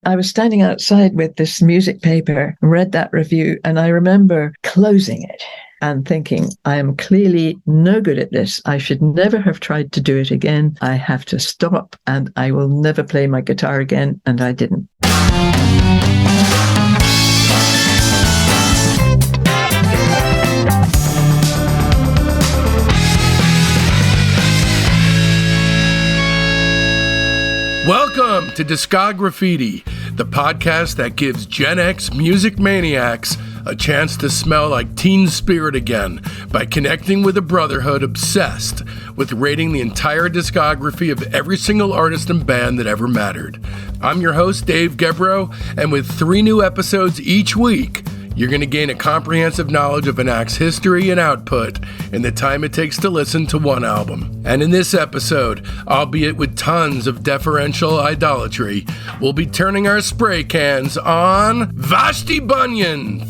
I was standing outside with this music paper, read that review, and I remember closing it and thinking, I am clearly no good at this. I should never have tried to do it again. I have to stop, and I will never play my guitar again. And I didn't. Welcome to Discograffiti, the podcast that gives Gen X music maniacs a chance to smell like teen spirit again by connecting with a brotherhood obsessed with rating the entire discography of every single artist and band that ever mattered. I'm your host, Dave Gebrow, and with 3 new episodes each week, you're going to gain a comprehensive knowledge of an act's history and output in the time it takes to listen to one album. And in this episode, albeit with tons of deferential idolatry, we'll be turning our spray cans on Vashti Bunyan,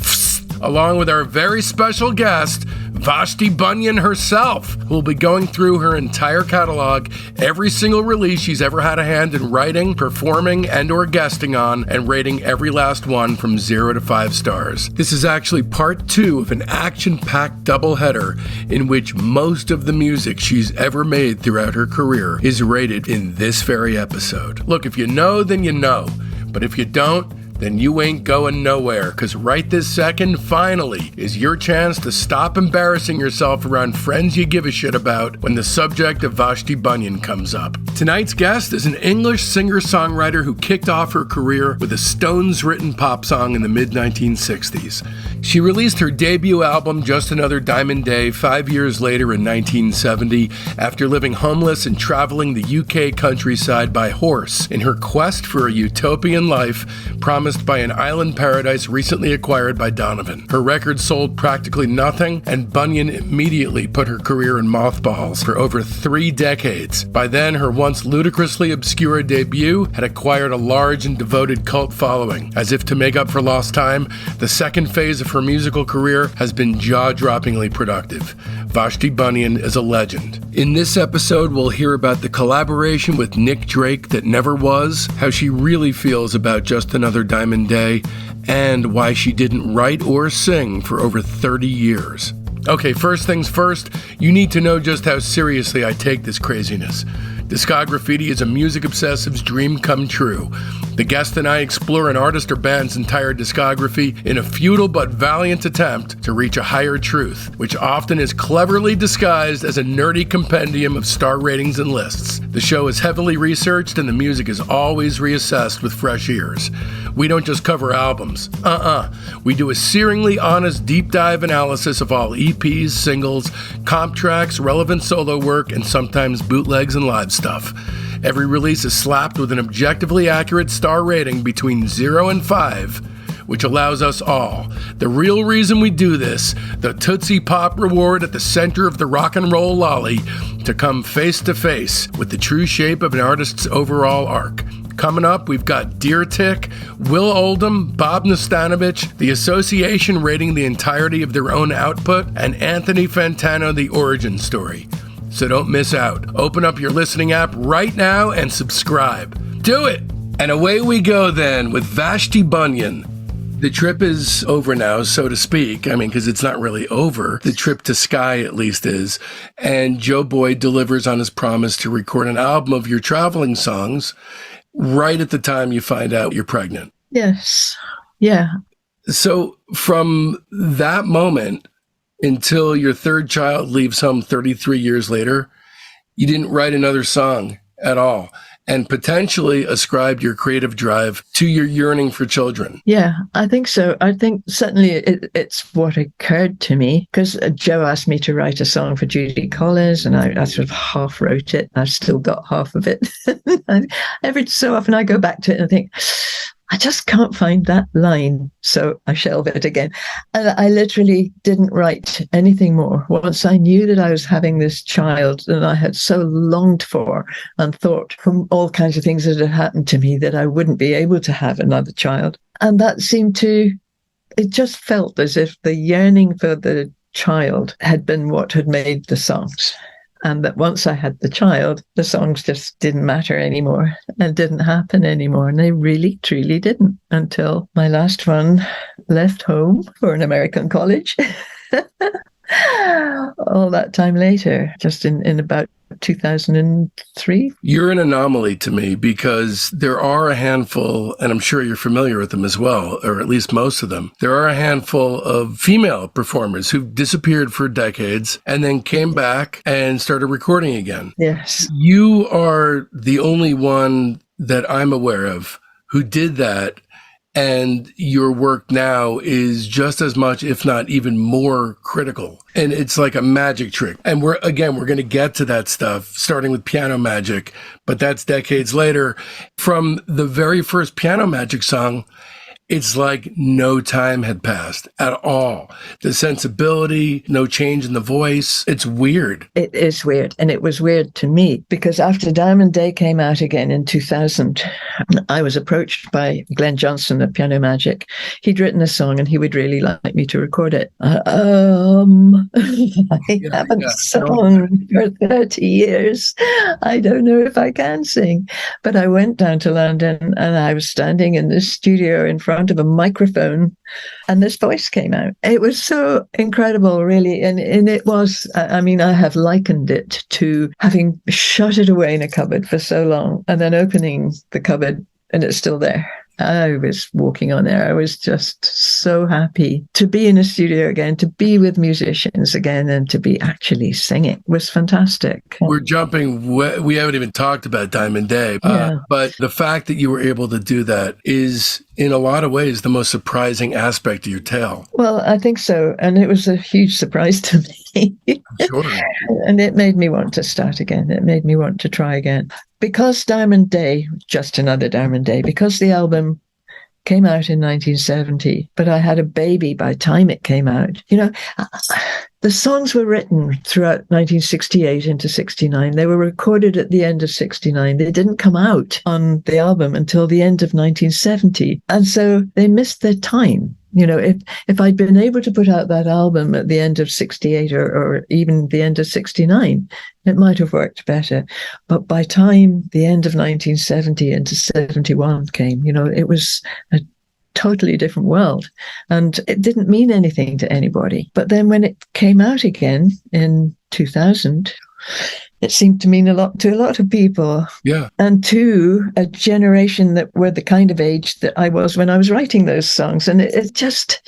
along with our very special guest, Vashti Bunyan herself, who will be going through her entire catalog, every single release she's ever had a hand in writing, performing, and or guesting on, and rating every last one from 0 to 5 stars. This is actually part 2 of an action-packed doubleheader in which most of the music she's ever made throughout her career is rated in this very episode. Look, if you know, then you know. But if you don't, then you ain't going nowhere, because right this second, finally, is your chance to stop embarrassing yourself around friends you give a shit about when the subject of Vashti Bunyan comes up. Tonight's guest is an English singer-songwriter who kicked off her career with a Stones-written pop song in the mid-1960s. She released her debut album, Just Another Diamond Day, 5 years later in 1970, after living homeless and traveling the UK countryside by horse in her quest for a utopian life promised by an island paradise recently acquired by Donovan. Her record sold practically nothing, and Bunyan immediately put her career in mothballs for over 3 decades. By then, her once ludicrously obscure debut had acquired a large and devoted cult following. As if to make up for lost time, the second phase of her musical career has been jaw-droppingly productive. Vashti Bunyan is a legend. In this episode, we'll hear about the collaboration with Nick Drake that never was, how she really feels about Just Another Diamond Day, and why she didn't write or sing for over 30 years. Okay, first things first, you need to know just how seriously I take this craziness. Discograffiti is a music obsessive's dream come true. The guest and I explore an artist or band's entire discography in a futile but valiant attempt to reach a higher truth, which often is cleverly disguised as a nerdy compendium of star ratings and lists. The show is heavily researched and the music is always reassessed with fresh ears. We don't just cover albums. We do a searingly honest deep dive analysis of all EPs, singles, comp tracks, relevant solo work, and sometimes bootlegs and live stuff. Every release is slapped with an objectively accurate star rating between 0 and 5, which allows us all, the real reason we do this, the Tootsie Pop reward at the center of the rock and roll lolly, to come face to face with the true shape of an artist's overall arc. Coming up, we've got Deer Tick, Will Oldham, Bob Nastanovich, the Association rating the entirety of their own output, and Anthony Fantano, the origin story. So don't miss out. Open up your listening app right now and subscribe. Do it! And away we go then with Vashti Bunyan. The trip is over now, so to speak. I mean, because it's not really over. The trip to Skye at least is. And Joe Boyd delivers on his promise to record an album of your traveling songs right at the time you find out you're pregnant. Yes. Yeah. So from that moment until your third child leaves home 33 years later, you didn't write another song at all, and potentially ascribed your creative drive to your yearning for children. Yeah, I think so. I think certainly it's what occurred to me, because Joe asked me to write a song for Judy Collins, and I sort of half wrote it. I've still got half of it. Every so often I go back to it and I think, I just can't find that line, so I shelve it again. And I literally didn't write anything more. Once I knew that I was having this child that I had so longed for and thought from all kinds of things that had happened to me that I wouldn't be able to have another child. And that seemed to, it just felt as if the yearning for the child had been what had made the songs. And that once I had the child, the songs just didn't matter anymore and didn't happen anymore. And they really, truly didn't until my last one left home for an American college. All that time later, just in about 2003. You're an anomaly to me because there are a handful, and I'm sure you're familiar with them as well, or at least most of them. There are a handful of female performers who've disappeared for decades and then came back and started recording again. Yes. You are the only one that I'm aware of who did that. And your work now is just as much, if not even more critical. And it's like a magic trick. And we're going to get to that stuff, starting with Piano Magic, but that's decades later. From the very first Piano Magic song, it's like no time had passed at all. The sensibility, no change in the voice. It's weird. It is weird. And it was weird to me because after Diamond Day came out again in 2000, I was approached by Glenn Johnson of Piano Magic. He'd written a song and he would really like me to record it. I haven't sung for 30 years. I don't know if I can sing. But I went down to London and I was standing in this studio in front of a microphone and this voice came out. It was so incredible, really. And it was, I mean, I have likened it to having shut it away in a cupboard for so long and then opening the cupboard and it's still there. I was walking on air. I was just so happy to be in a studio again, to be with musicians again, and to be actually singing. It was fantastic. We're jumping. We haven't even talked about Diamond Day, but the fact that you were able to do that is, in a lot of ways, the most surprising aspect of your tale. Well, I think so. And it was a huge surprise to me. Sure. And it made me want to start again. It made me want to try again. Because Diamond Day, just another Diamond Day, because the album came out in 1970, but I had a baby by the time it came out. You know, the songs were written throughout 1968 into 69. They were recorded at the end of 69. They didn't come out on the album until the end of 1970. And so they missed their time. You know, if I'd been able to put out that album at the end of 68 or even the end of 69, it might have worked better. But by time the end of 1970 into 71 came, you know, it was a totally different world. And it didn't mean anything to anybody. But then when it came out again in 2000, it seemed to mean a lot to a lot of people. Yeah. And to a generation that were the kind of age that I was when I was writing those songs. And it just,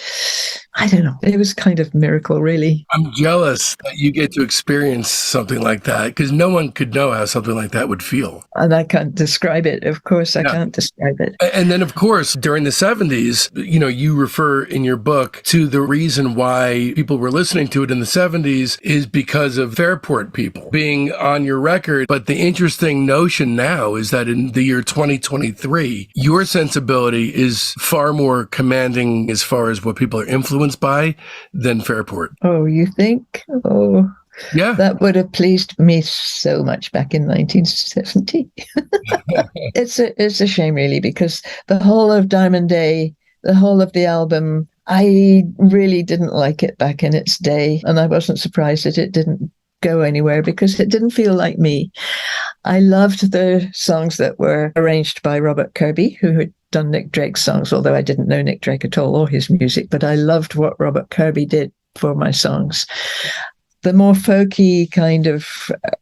I don't know, it was kind of miracle, really. I'm jealous that you get to experience something like that because no one could know how something like that would feel. And I can't describe it. Of course, I can't describe it. And then, of course, during the 70s, you know, you refer in your book to the reason why people were listening to it in the 70s is because of Fairport people being on your record. But the interesting notion now is that in the year 2023, your sensibility is far more commanding as far as what people are influenced by than Fairport. Oh, you think? Oh, yeah. That would have pleased me so much back in 1970. It's a shame, really, because the whole of Diamond Day, the whole of the album, I really didn't like it back in its day. And I wasn't surprised that it didn't go anywhere because it didn't feel like me. I loved the songs that were arranged by Robert Kirby, who had done Nick Drake's songs, although I didn't know Nick Drake at all or his music, but I loved what Robert Kirby did for my songs. The more folky kind of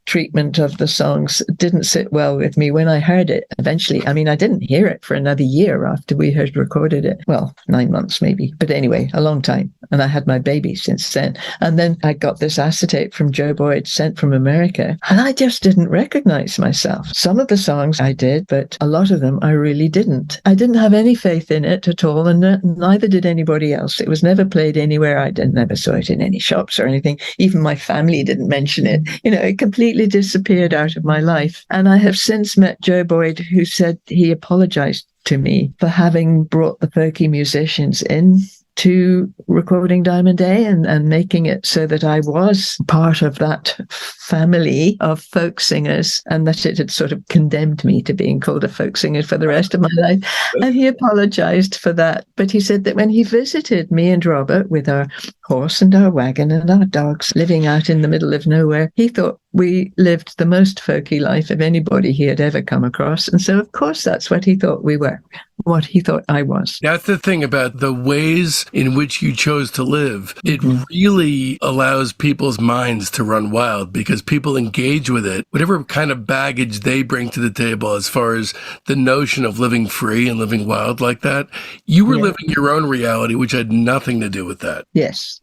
treatment of the songs didn't sit well with me when I heard it eventually. I mean, I didn't hear it for another year after we had recorded it. Well, 9 months maybe, but anyway, a long time. And I had my baby since then. And then I got this acetate from Joe Boyd sent from America. And I just didn't recognize myself. Some of the songs I did, but a lot of them I really didn't. I didn't have any faith in it at all. And neither did anybody else. It was never played anywhere. I never saw it in any shops or anything. Even my family didn't mention it. You know, it completely disappeared out of my life. And I have since met Joe Boyd, who said he apologized to me for having brought the folky musicians in to recording Diamond Day and making it so that I was part of that family of folk singers and that it had sort of condemned me to being called a folk singer for the rest of my life. And he apologized for that. But he said that when he visited me and Robert with our horse and our wagon and our dogs living out in the middle of nowhere, he thought we lived the most folky life of anybody he had ever come across. And so, of course, that's what he thought we were, what he thought I was. That's the thing about the ways in which you chose to live. It really allows people's minds to run wild because people engage with it, whatever kind of baggage they bring to the table as far as the notion of living free and living wild like that. You were living your own reality, which had nothing to do with that. Yes,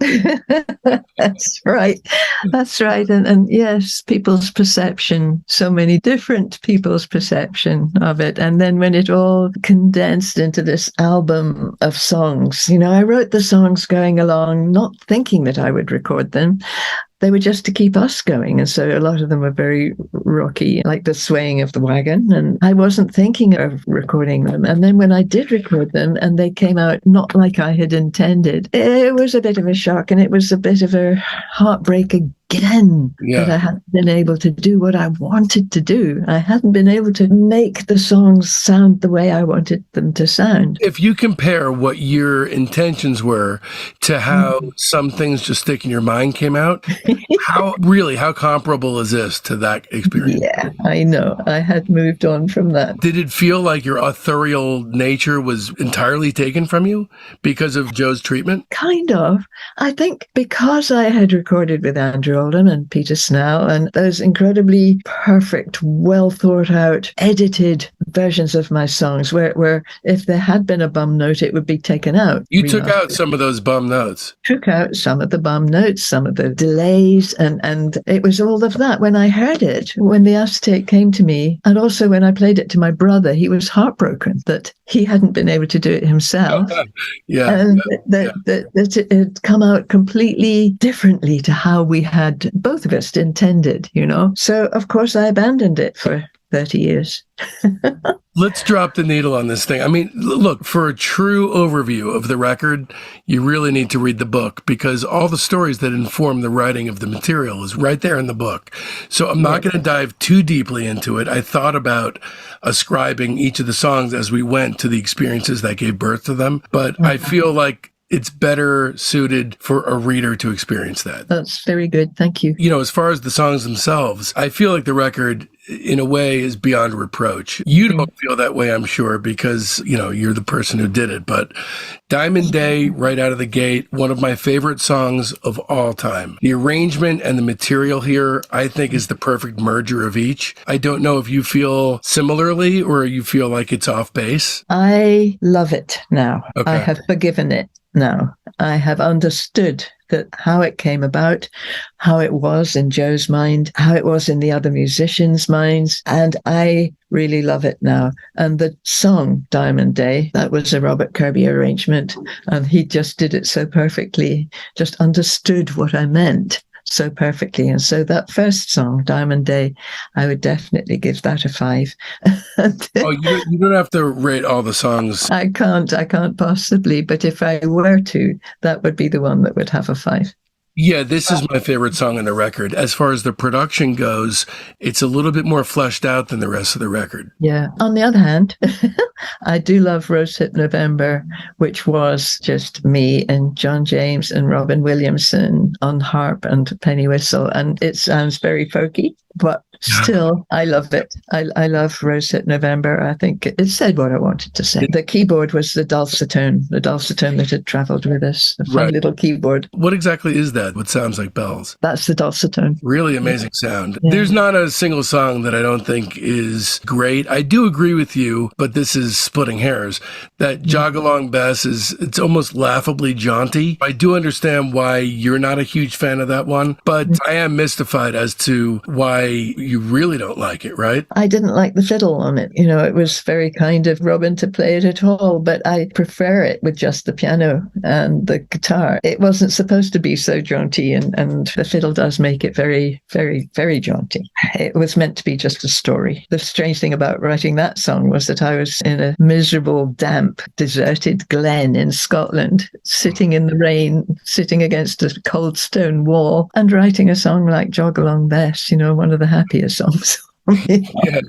that's right. That's right. And yes, people's perception, so many different people's perception of it. And then when it all condensed into this album of songs, I wrote the songs going along, not thinking that I would record them. They were just to keep us going. And so a lot of them were very rocky, like the swaying of the wagon. And I wasn't thinking of recording them. And then when I did record them and they came out not like I had intended, it was a bit of a shock and it was a bit of a heartbreak again that I hadn't been able to do what I wanted to do. I hadn't been able to make the songs sound the way I wanted them to sound. If you compare what your intentions were to how some things just stick in your mind came out, how comparable is this to that experience? Yeah, I know. I had moved on from that. Did it feel like your authorial nature was entirely taken from you because of Joe's treatment? Kind of. I think because I had recorded with Andrew Oldham and Peter Snell and those incredibly perfect, well thought out, edited versions of my songs where if there had been a bum note, it would be taken out. You took out some of those bum notes. Took out some of the bum notes, some of the delays, and it was all of that. When I heard it, when the acetate came to me, and also when I played it to my brother, he was heartbroken that he hadn't been able to do it himself. That it had come out completely differently to how we had both of us intended, So, of course, I abandoned it for 30 years. Let's drop the needle on this thing. I mean, look, for a true overview of the record, you really need to read the book because all the stories that inform the writing of the material is right there in the book. So I'm not going to dive too deeply into it. I thought about ascribing each of the songs as we went to the experiences that gave birth to them, but I feel like it's better suited for a reader to experience that. That's very good. Thank you. As far as the songs themselves, I feel like the record, in a way, is beyond reproach. You don't feel that way, I'm sure, because, you're the person who did it. But Diamond Day, right out of the gate, one of my favorite songs of all time. The arrangement and the material here, I think, is the perfect merger of each. I don't know if you feel similarly or you feel like it's off base. I love it now. Okay. I have forgiven it now. I have understood that how it came about, how it was in Joe's mind, how it was in the other musicians' minds, and I really love it now. And the song Diamond Day, that was a Robert Kirby arrangement, and he just did it so perfectly, just understood what I meant so perfectly. And so that first song, Diamond Day, I would definitely give that a 5. You don't have to rate all the songs. I can't possibly, but if I were to, that would be the one that would have a 5. Yeah, this is my favorite song on the record. As far as the production goes, it's a little bit more fleshed out than the rest of the record. Yeah. On the other hand, I do love Rose Hit November, which was just me and John James and Robin Williamson on harp and penny whistle. And it sounds very folky, but still, I love it. I love Rose Hit November. I think it said what I wanted to say. The keyboard was the dulcitone that had traveled with us, a fun little keyboard. What exactly is that? What sounds like bells? That's the dulcitone. Really amazing sound. Yeah. There's not a single song that I don't think is great. I do agree with you, but this is splitting hairs. That Jog Along Bess it's almost laughably jaunty. I do understand why you're not a huge fan of that one, but I am mystified as to why you really don't like it, right? I didn't like the fiddle on it. It was very kind of Robin to play it at all, but I prefer it with just the piano and the guitar. It wasn't supposed to be so jaunty, and the fiddle does make it very, very, very jaunty. It was meant to be just a story. The strange thing about writing that song was that I was in a miserable, damp, deserted glen in Scotland, sitting in the rain, sitting against a cold stone wall, and writing a song like Jog Along Bess, one of the happiest songs. Yeah.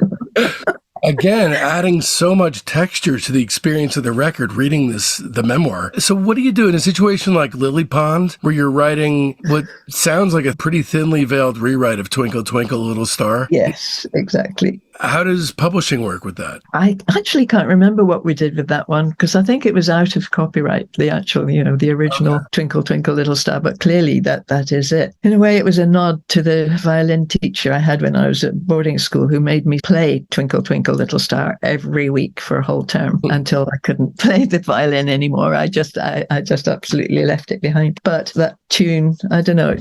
Again, adding so much texture to the experience of the record, reading the memoir. So what do you do in a situation like Lily Pond, where you're writing what sounds like a pretty thinly veiled rewrite of Twinkle, Twinkle, Little Star? Yes, exactly. How does publishing work with that? I actually can't remember what we did with that one, because I think it was out of copyright, the actual, the original Twinkle, Twinkle, Little Star. But clearly that is it. In a way, it was a nod to the violin teacher I had when I was at boarding school, who made me play Twinkle, Twinkle, Little Star every week for a whole term until I couldn't play the violin anymore. I just absolutely left it behind. But that tune, I don't know,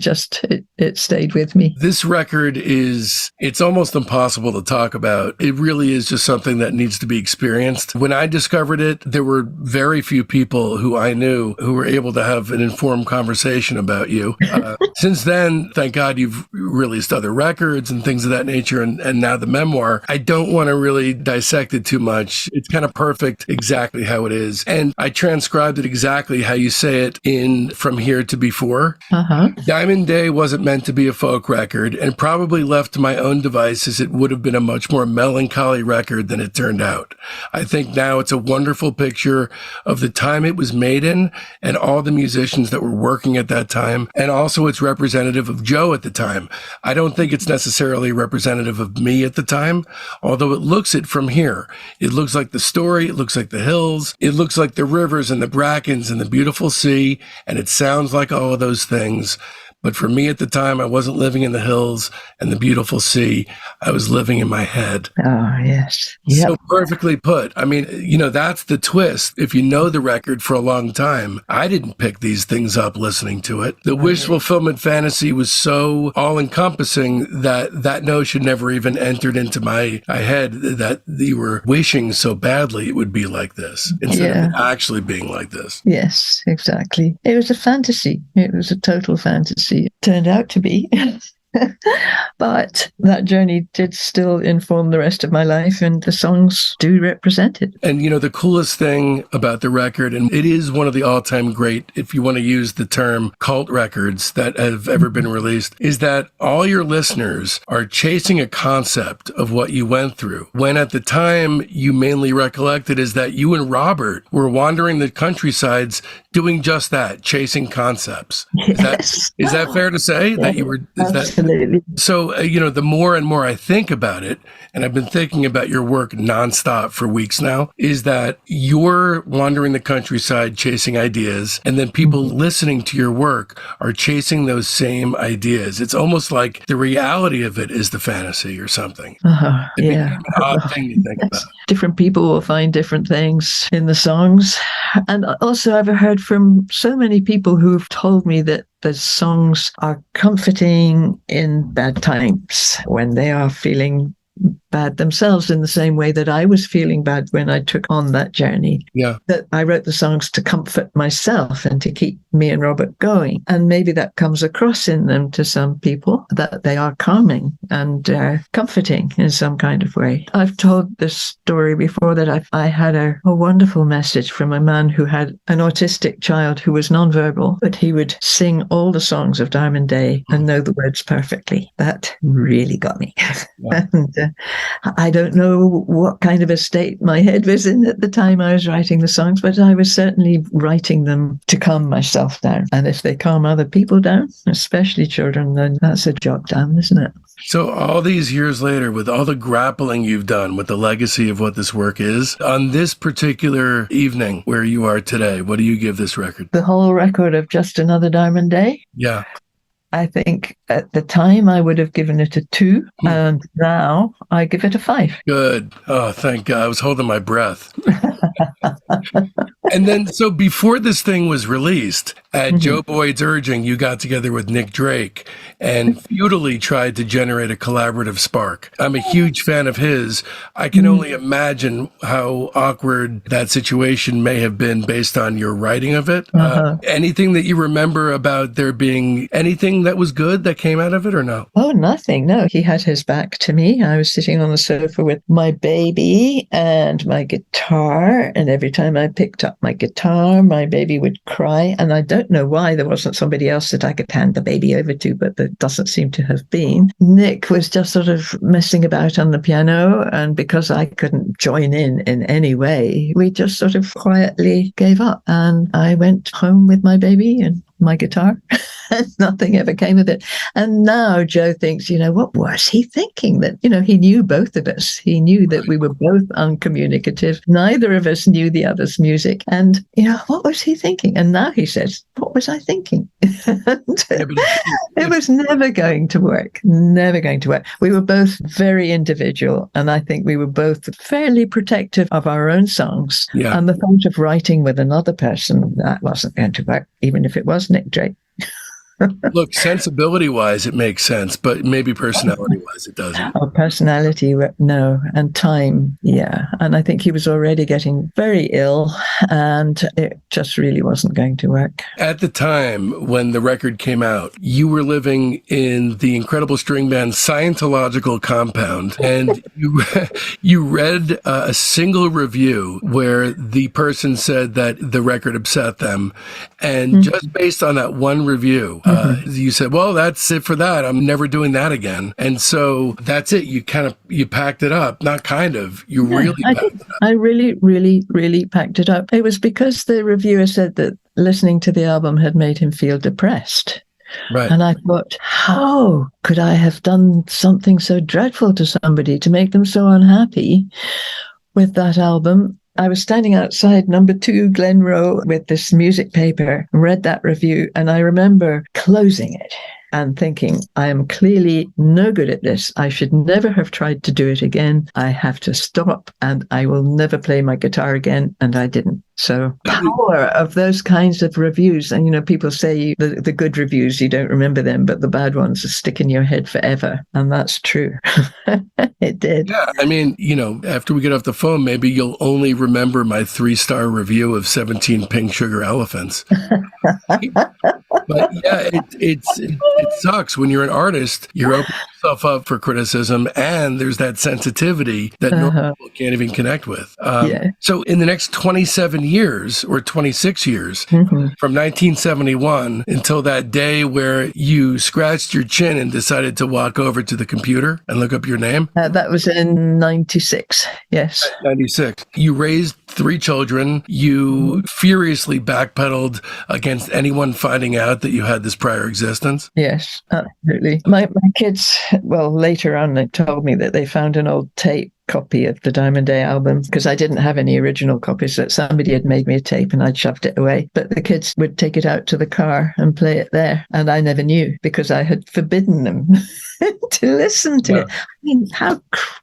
it stayed with me. This record it's almost impossible to talk about. It really is just something that needs to be experienced. When I discovered it, there were very few people who I knew who were able to have an informed conversation about you. Since then, thank God you've released other records and things of that nature, and now the memoir. I don't want to really dissect it too much. It's kind of perfect exactly how it is. And I transcribed it exactly how you say it in From Here to Before. Diamond Day wasn't meant to be a folk record, and probably left to my own devices, it would have been a much more melancholy record than it turned out. I think now it's a wonderful picture of the time it was made in and all the musicians that were working at that time. And also it's representative of Joe at the time. I don't think it's necessarily representative of me at the time, although it looks it from here. It looks like the story. It looks like the hills. It looks like the rivers and the brackens and the beautiful sea. And it sounds like all of those things. But for me at the time, I wasn't living in the hills and the beautiful sea. I was living in my head. Oh, yes. Yep. So perfectly put. I mean, that's the twist. If you know the record for a long time, I didn't pick these things up listening to it. The wish fulfillment fantasy was so all-encompassing that notion never even entered into my head, that you were wishing so badly it would be like this instead of actually being like this. Yes, exactly. It was a fantasy. It was a total fantasy. It turned out to be. But that journey did still inform the rest of my life, and the songs do represent it. And, the coolest thing about the record, and it is one of the all-time great, if you want to use the term, cult records that have ever been released, is that all your listeners are chasing a concept of what you went through. When at the time you mainly recollected is that you and Robert were wandering the countrysides doing just that, chasing concepts. Yes. Is that fair to say? Yeah, that you were? Absolutely. So, the more and more I think about it, and I've been thinking about your work nonstop for weeks now, is that you're wandering the countryside chasing ideas, and then people listening to your work are chasing those same ideas. It's almost like the reality of it is the fantasy or something. It'd be an odd thing to think about. Different people will find different things in the songs. And also I've heard from so many people who've told me that the songs are comforting in bad times, when they are feeling bad themselves, in the same way that I was feeling bad when I took on that journey. Yeah. That I wrote the songs to comfort myself and to keep me and Robert going. And maybe that comes across in them to some people, that they are calming and comforting in some kind of way. I've told this story before, that I had a wonderful message from a man who had an autistic child who was nonverbal, but he would sing all the songs of Diamond Day and know the words perfectly. That really got me. Yeah. And I don't know what kind of a state my head was in at the time I was writing the songs, but I was certainly writing them to calm myself down. And if they calm other people down, especially children, then that's a job done, isn't it? So all these years later, with all the grappling you've done with the legacy of what this work is, on this particular evening where you are today, what do you give this record? The whole record of Just Another Diamond Day? Yeah. I think at the time I would have given it a 2, and now I give it a 5. Good. Oh, thank God. I was holding my breath. And then, so before this thing was released, at Joe Boyd's urging, you got together with Nick Drake and futilely tried to generate a collaborative spark. I'm a huge fan of his. I can only imagine how awkward that situation may have been based on your writing of it. Anything that you remember about there being anything that was good that came out of it, or no? Oh, nothing. No, he had his back to me. I was sitting on the sofa with my baby and my guitar, and every time I picked up my guitar, my baby would cry. And I don't don't know why there wasn't somebody else that I could hand the baby over to, but there doesn't seem to have been. Nick was just sort of messing about on the piano, and because I couldn't join in any way, we just sort of quietly gave up, and I went home with my baby and my guitar. Nothing ever came of it. And now Joe thinks, what was he thinking? That, he knew both of us. He knew that we were both uncommunicative. Neither of us knew the other's music. And, what was he thinking? And now he says, what was I thinking? It was never going to work. Never going to work. We were both very individual. And I think we were both fairly protective of our own songs. Yeah. And the thought of writing with another person, that wasn't going to work, even if it was Nick Drake. Look, sensibility-wise, it makes sense, but maybe personality-wise, it doesn't. Oh, personality, no. And time, yeah. And I think he was already getting very ill, and it just really wasn't going to work. At the time when the record came out, you were living in the incredible string band Scientological compound, and you read a single review where the person said that the record upset them. And just based on that one review, you said, well, that's it for that. I'm never doing that again. And so that's it. You packed it up. Not kind of. You really packed it up. I really, really, really packed it up. It was because the reviewer said that listening to the album had made him feel depressed. Right. And I thought, how could I have done something so dreadful to somebody to make them so unhappy with that album? I was standing outside number 2 Glen Row with this music paper, read that review, and I remember closing it and thinking, I am clearly no good at this. I should never have tried to do it again. I have to stop, and I will never play my guitar again. And I didn't. So power of those kinds of reviews. And, people say the good reviews, you don't remember them, but the bad ones stick in your head forever. And that's true. It did. Yeah. I mean, after we get off the phone, maybe you'll only remember my 3-star review of 17 Pink Sugar Elephants. But yeah, it sucks when you're an artist. You're opening yourself up for criticism, and there's that sensitivity that normal people can't even connect with. So in the next 27 years or 26 years, from 1971 until that day where you scratched your chin and decided to walk over to the computer and look up your name? That was in 96, yes. 96. You raised 3 children. You furiously backpedaled against anyone finding out that you had this prior existence. Yes, absolutely. My kids, later on, they told me that they found an old tape copy of the Diamond Day album, because I didn't have any original copies, that somebody had made me a tape and I'd shoved it away. But the kids would take it out to the car and play it there. And I never knew, because I had forbidden them to listen to it. I mean, how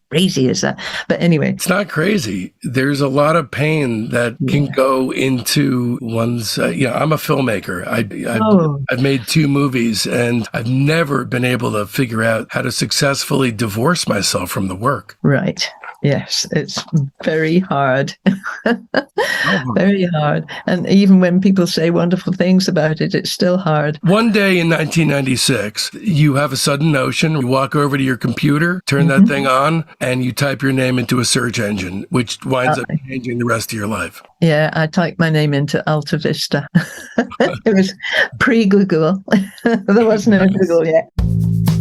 crazy is that? But anyway. It's not crazy. There's a lot of pain that can go into one's, I'm a filmmaker. I've made 2 movies, and I've never been able to figure out how to successfully divorce myself from the work. Right. Yes, it's very hard. Very hard. And even when people say wonderful things about it, it's still hard. One day in 1996, you have a sudden notion. You walk over to your computer, turn that thing on, and you type your name into a search engine, which winds up changing the rest of your life. Yeah, I typed my name into Alta Vista. It was pre-Google. There was no Google yet.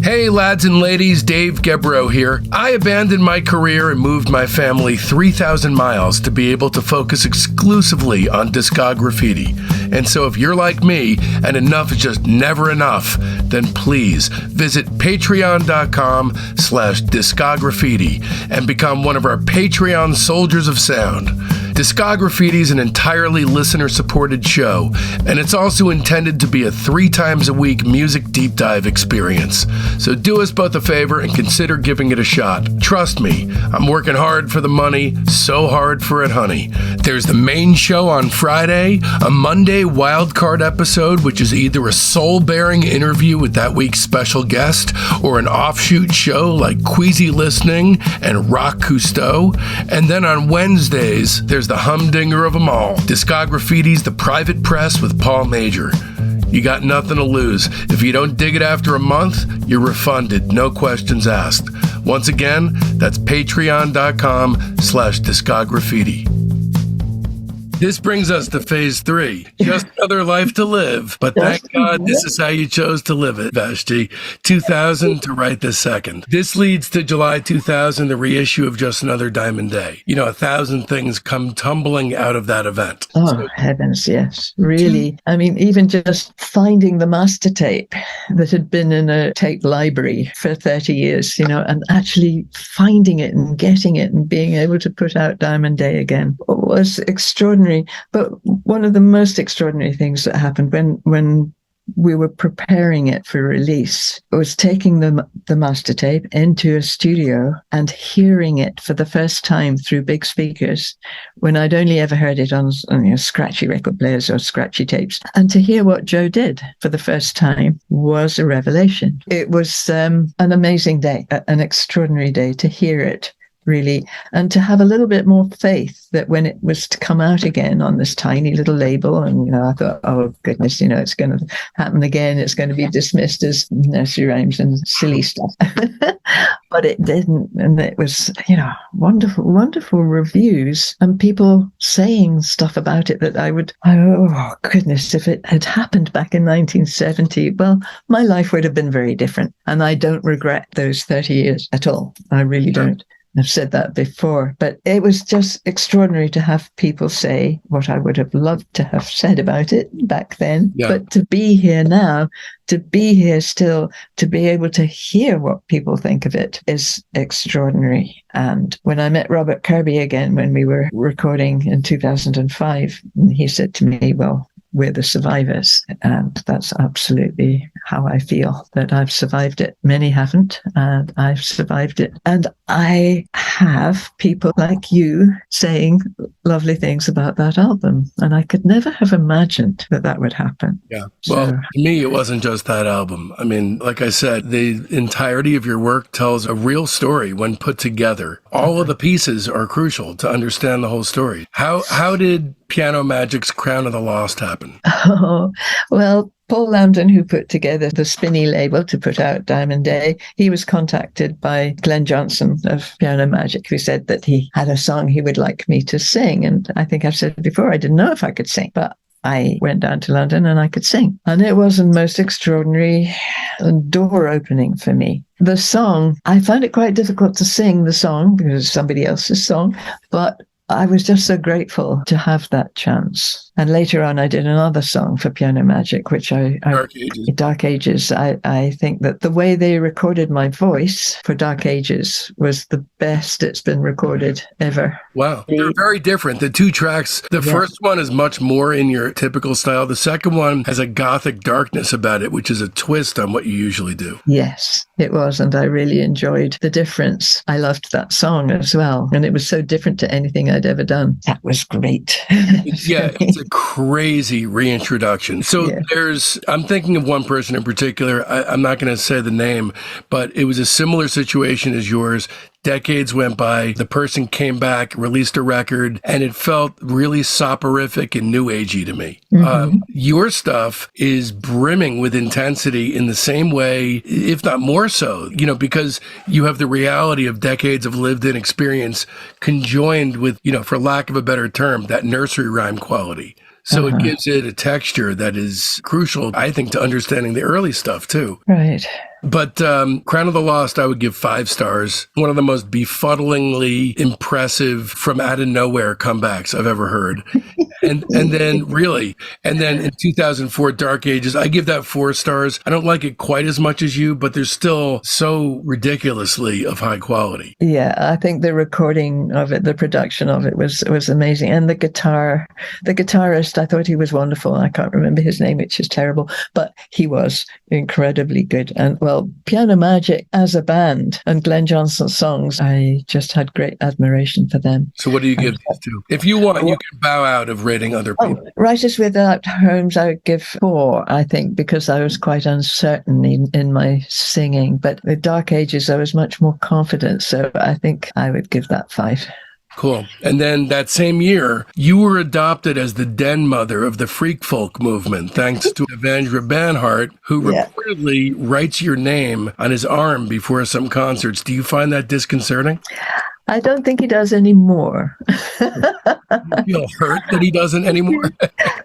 Hey lads and ladies, Dave Gebrow here. I abandoned my career and moved my family 3,000 miles to be able to focus exclusively on Discograffiti. And so if you're like me and enough is just never enough, then please visit patreon.com/Discograffiti and become one of our Patreon soldiers of sound. Discograffiti is an entirely listener-supported show, and it's also intended to be a 3 times a week music deep dive experience. So do us both a favor and consider giving it a shot. Trust me, I'm working hard for the money, so hard for it, honey. There's the main show on Friday, a Monday wildcard episode, which is either a soul-bearing interview with that week's special guest, or an offshoot show like Queasy Listening and Rock Cousteau. And then on Wednesdays, there's the humdinger of them all, Discograffiti's The Private Press with Paul Major. You got nothing to lose. If you don't dig it after a month, you're refunded, no questions asked. Once again, that's patreon.com/Discograffiti. This brings us to phase 3. Just another life to live. But thank God this is how you chose to live it, Vashti. 2000 to right this second. This leads to July 2000, the reissue of Just Another Diamond Day. 1,000 things come tumbling out of that event. Oh, heavens, yes. Really. I mean, even just finding the master tape that had been in a tape library for 30 years, and actually finding it and getting it and being able to put out Diamond Day again was extraordinary. But one of the most extraordinary things that happened when we were preparing it for release was taking the master tape into a studio and hearing it for the first time through big speakers when I'd only ever heard it on scratchy record players or scratchy tapes. And to hear what Joe did for the first time was a revelation. It was an amazing day, an extraordinary day to hear it, really, and to have a little bit more faith that when it was to come out again on this tiny little label, and I thought, oh goodness, it's going to happen again, it's going to be dismissed as nursery rhymes and silly stuff. But it didn't, and it was wonderful reviews and people saying stuff about it that oh goodness, if it had happened back in 1970, well, my life would have been very different, and I don't regret those 30 years at all. I really don't. I've said that before, but it was just extraordinary to have people say what I would have loved to have said about it back then. Yeah. But to be here now, to be here still, to be able to hear what people think of it is extraordinary. And when I met Robert Kirby again, when we were recording in 2005, he said to me, well, we're the survivors. And that's absolutely how I feel, that I've survived it. Many haven't, and I've survived it. And I have people like you saying lovely things about that album. And I could never have imagined that would happen. Yeah. Well, to me, it wasn't just that album. I mean, like I said, the entirety of your work tells a real story when put together. All of the pieces are crucial to understand the whole story. How did Piano Magic's Crown of the Lost happen? Oh, well, Paul Lambden, who put together the Spinny label to put out Diamond Day, he was contacted by Glenn Johnson of Piano Magic, who said that he had a song he would like me to sing. And I think I've said before, I didn't know if I could sing, but I went down to London and I could sing. And it was the most extraordinary door opening for me. The song, I found it quite difficult to sing the song because it's somebody else's song, but I was just so grateful to have that chance. And later on, I did another song for Piano Magic, which Dark Ages. I think that the way they recorded my voice for Dark Ages was the best it's been recorded ever. Wow. They're very different. The two tracks, the first one is much more in your typical style. The second one has a gothic darkness about it, which is a twist on what you usually do. Yes, it was. And I really enjoyed the difference. I loved that song as well. And it was so different to anything I'd ever done. That was great. Yeah, it's a crazy reintroduction. So I'm thinking of one person in particular. I'm not going to say the name, but it was a similar situation as yours. Decades went by, the person came back, released a record, and it felt really soporific and new agey to me. Mm-hmm. Your stuff is brimming with intensity in the same way, if not more so, because you have the reality of decades of lived-in experience conjoined with, for lack of a better term, that nursery rhyme quality. So it gives it a texture that is crucial, I think, to understanding the early stuff, too. Right. But Crown of the Lost, I would give 5 stars. One of the most befuddlingly impressive from out of nowhere comebacks I've ever heard. And then in 2004, Dark Ages, I give that 4 stars. I don't like it quite as much as you, but there's still so ridiculously of high quality. Yeah, I think the recording of it, the production of it was amazing. And the guitarist, I thought he was wonderful. I can't remember his name, which is terrible, but he was incredibly good. And Piano Magic as a band and Glenn Johnson's songs, I just had great admiration for them. So what do you give these two? If you want, you can bow out of rating other people. Writers Without Homes, I would give 4, I think, because I was quite uncertain in my singing. But with Dark Ages, I was much more confident. So I think I would give that 5. Cool. And then that same year, you were adopted as the den mother of the freak folk movement, thanks to Devendra Banhart, who reportedly writes your name on his arm before some concerts. Do you find that disconcerting? I don't think he does anymore. You feel hurt that he doesn't anymore?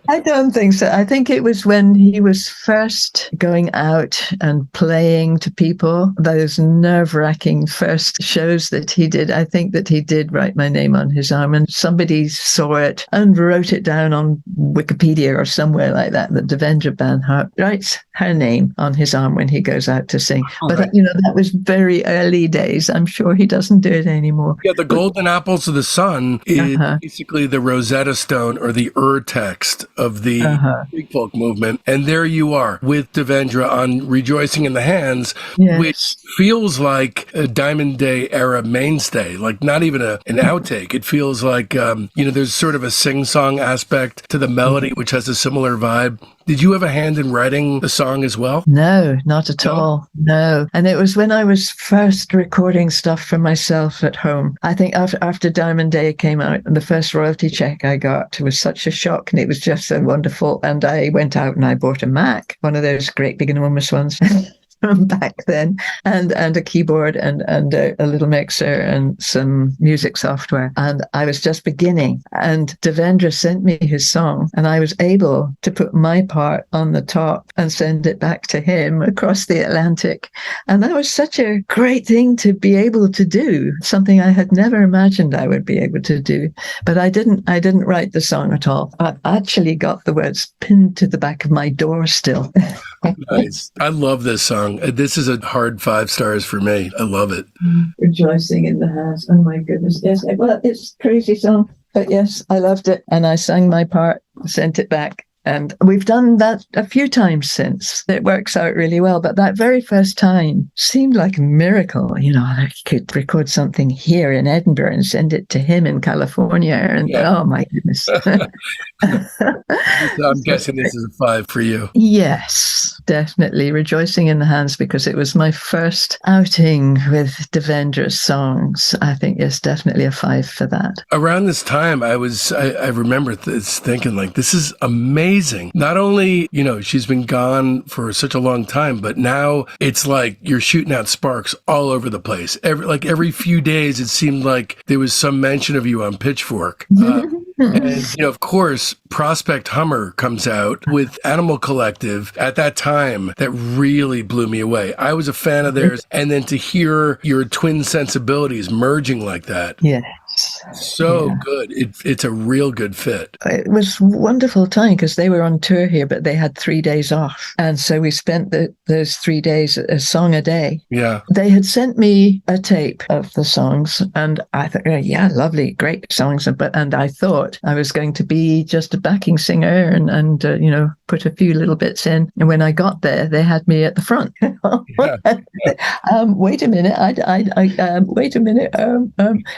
I don't think so. I think it was when he was first going out and playing to people, those nerve-wracking first shows that he did. I think that he did write my name on his arm, and somebody saw it and wrote it down on Wikipedia or somewhere like that Devendra Banhart writes her name on his arm when he goes out to sing. But, that was very early days. I'm sure he doesn't do it anymore. Yeah, the Golden Apples of the Sun is basically the Rosetta Stone or the text of the Greek folk movement. And there you are with Devendra on Rejoicing in the Hands, which feels like a Diamond Day era mainstay, like not even an outtake. It feels like, there's sort of a sing-song aspect to the melody, which has a similar vibe. Did you have a hand in writing the song as well? No, not at all. No. And it was when I was first recording stuff for myself at home. I think after Diamond Day came out, and the first royalty check I got was such a shock, and it was just so wonderful. And I went out and I bought a Mac, one of those great big enormous ones. From back then, and a keyboard and a little mixer and some music software. And I was just beginning. And Devendra sent me his song, and I was able to put my part on the top and send it back to him across the Atlantic. And that was such a great thing to be able to do, something I had never imagined I would be able to do. But I didn't write the song at all. I actually got the words pinned to the back of my door still. Nice. I love this song. This is a hard 5 stars for me. I love it. Rejoicing in the Hands. Oh my goodness. Yes. Well, it's a crazy song, but yes, I loved it. And I sang my part, sent it back. And we've done that a few times since. It works out really well. But that very first time seemed like a miracle. I could record something here in Edinburgh and send it to him in California. And oh my goodness. I'm guessing this is a 5 for you. Yes, definitely. Rejoicing in the Hands, because it was my first outing with Devendra's songs. I think it's definitely a 5 for that. Around this time, I remember thinking, like, this is amazing. Not only, she's been gone for such a long time, but now it's like you're shooting out sparks all over the place. Every few days, it seemed like there was some mention of you on Pitchfork. And, of course, Prospect Hummer comes out with Animal Collective at that time. That really blew me away. I was a fan of theirs. And then to hear your twin sensibilities merging like that. Yeah. So good. It's a real good fit. It was a wonderful time because they were on tour here, but they had 3 days off. And so we spent those 3 days a song a day. Yeah. They had sent me a tape of the songs, and I thought, lovely, great songs. And I thought I was going to be just a backing singer and put a few little bits in. And when I got there, they had me at the front. Wait a minute. Wait a minute.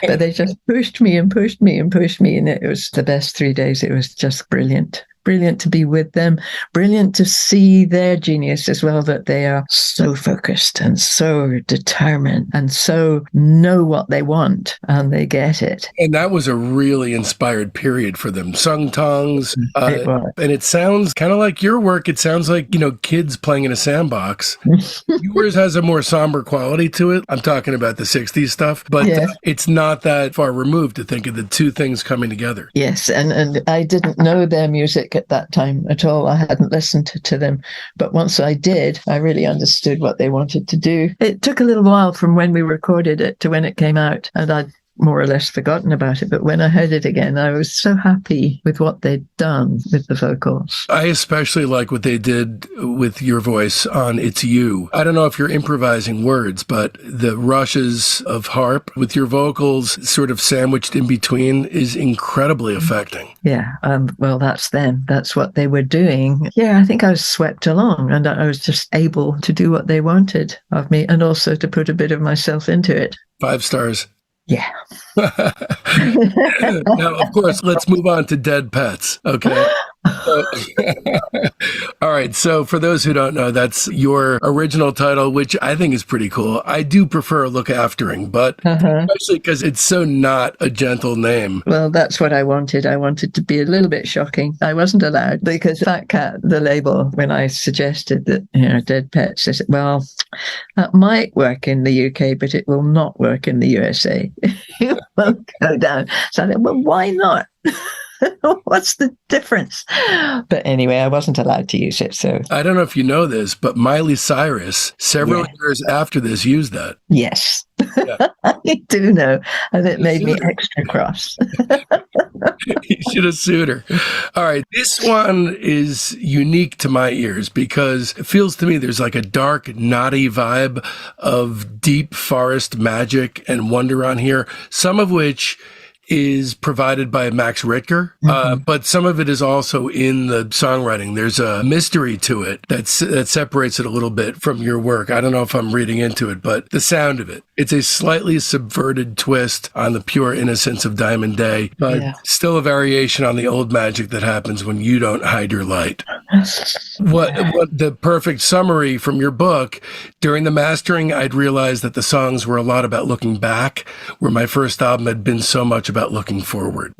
But they just pushed me and pushed me and pushed me. And it was the best 3 days. It was just brilliant. Brilliant to be with them. Brilliant to see their genius as well, that they are so focused and so determined and so know what they want and they get it. And that was a really inspired period for them. Sung tongs. And it sounds kind of like your work. It sounds like, kids playing in a sandbox. Yours has a more somber quality to it. I'm talking about the 60s stuff, but it's not that far removed to think of the two things coming together. Yes. And I didn't know their music at that time at all. I hadn't listened to them. But once I did, I really understood what they wanted to do. It took a little while from when we recorded it to when it came out, and I'd more or less forgotten about it. But when I heard it again, I was so happy with what they'd done with the vocals. I especially like what they did with your voice on It's You. I don't know if you're improvising words, but the rushes of harp with your vocals sort of sandwiched in between is incredibly affecting. Yeah. Well, that's them. That's what they were doing. Yeah, I think I was swept along, and I was just able to do what they wanted of me, and also to put a bit of myself into it. 5 stars. Yeah. Now, of course, let's move on to Dead Pets. Okay. All All right. So for those who don't know, that's your original title, which I think is pretty cool. I do prefer Look Aftering, but especially because it's so not a gentle name. Well, that's what I wanted. I wanted to be a little bit shocking. I wasn't allowed because Fat Cat, the label, when I suggested that, Dead Pets, they said, well, that might work in the UK, but it will not work in the USA. It won't go down. So I said, well, why not? What's the difference? But anyway, I wasn't allowed to use it. So I don't know if you know this, but Miley Cyrus, several years after this, used that. Yes, yeah. I do know. And it made me extra cross. You should have sued her. All right. This one is unique to my ears because it feels to me there's like a dark, naughty vibe of deep forest magic and wonder on here, some of which is provided by Max Richter, but some of it is also in the songwriting. There's a mystery to it that separates it a little bit from your work. I don't know if I'm reading into it, but the sound of it. It's a slightly subverted twist on the pure innocence of Diamond Day, but still a variation on the old magic that happens when you don't hide your light. What the perfect summary from your book, during the mastering, I'd realized that the songs were a lot about looking back, where my first album had been so much about looking forward.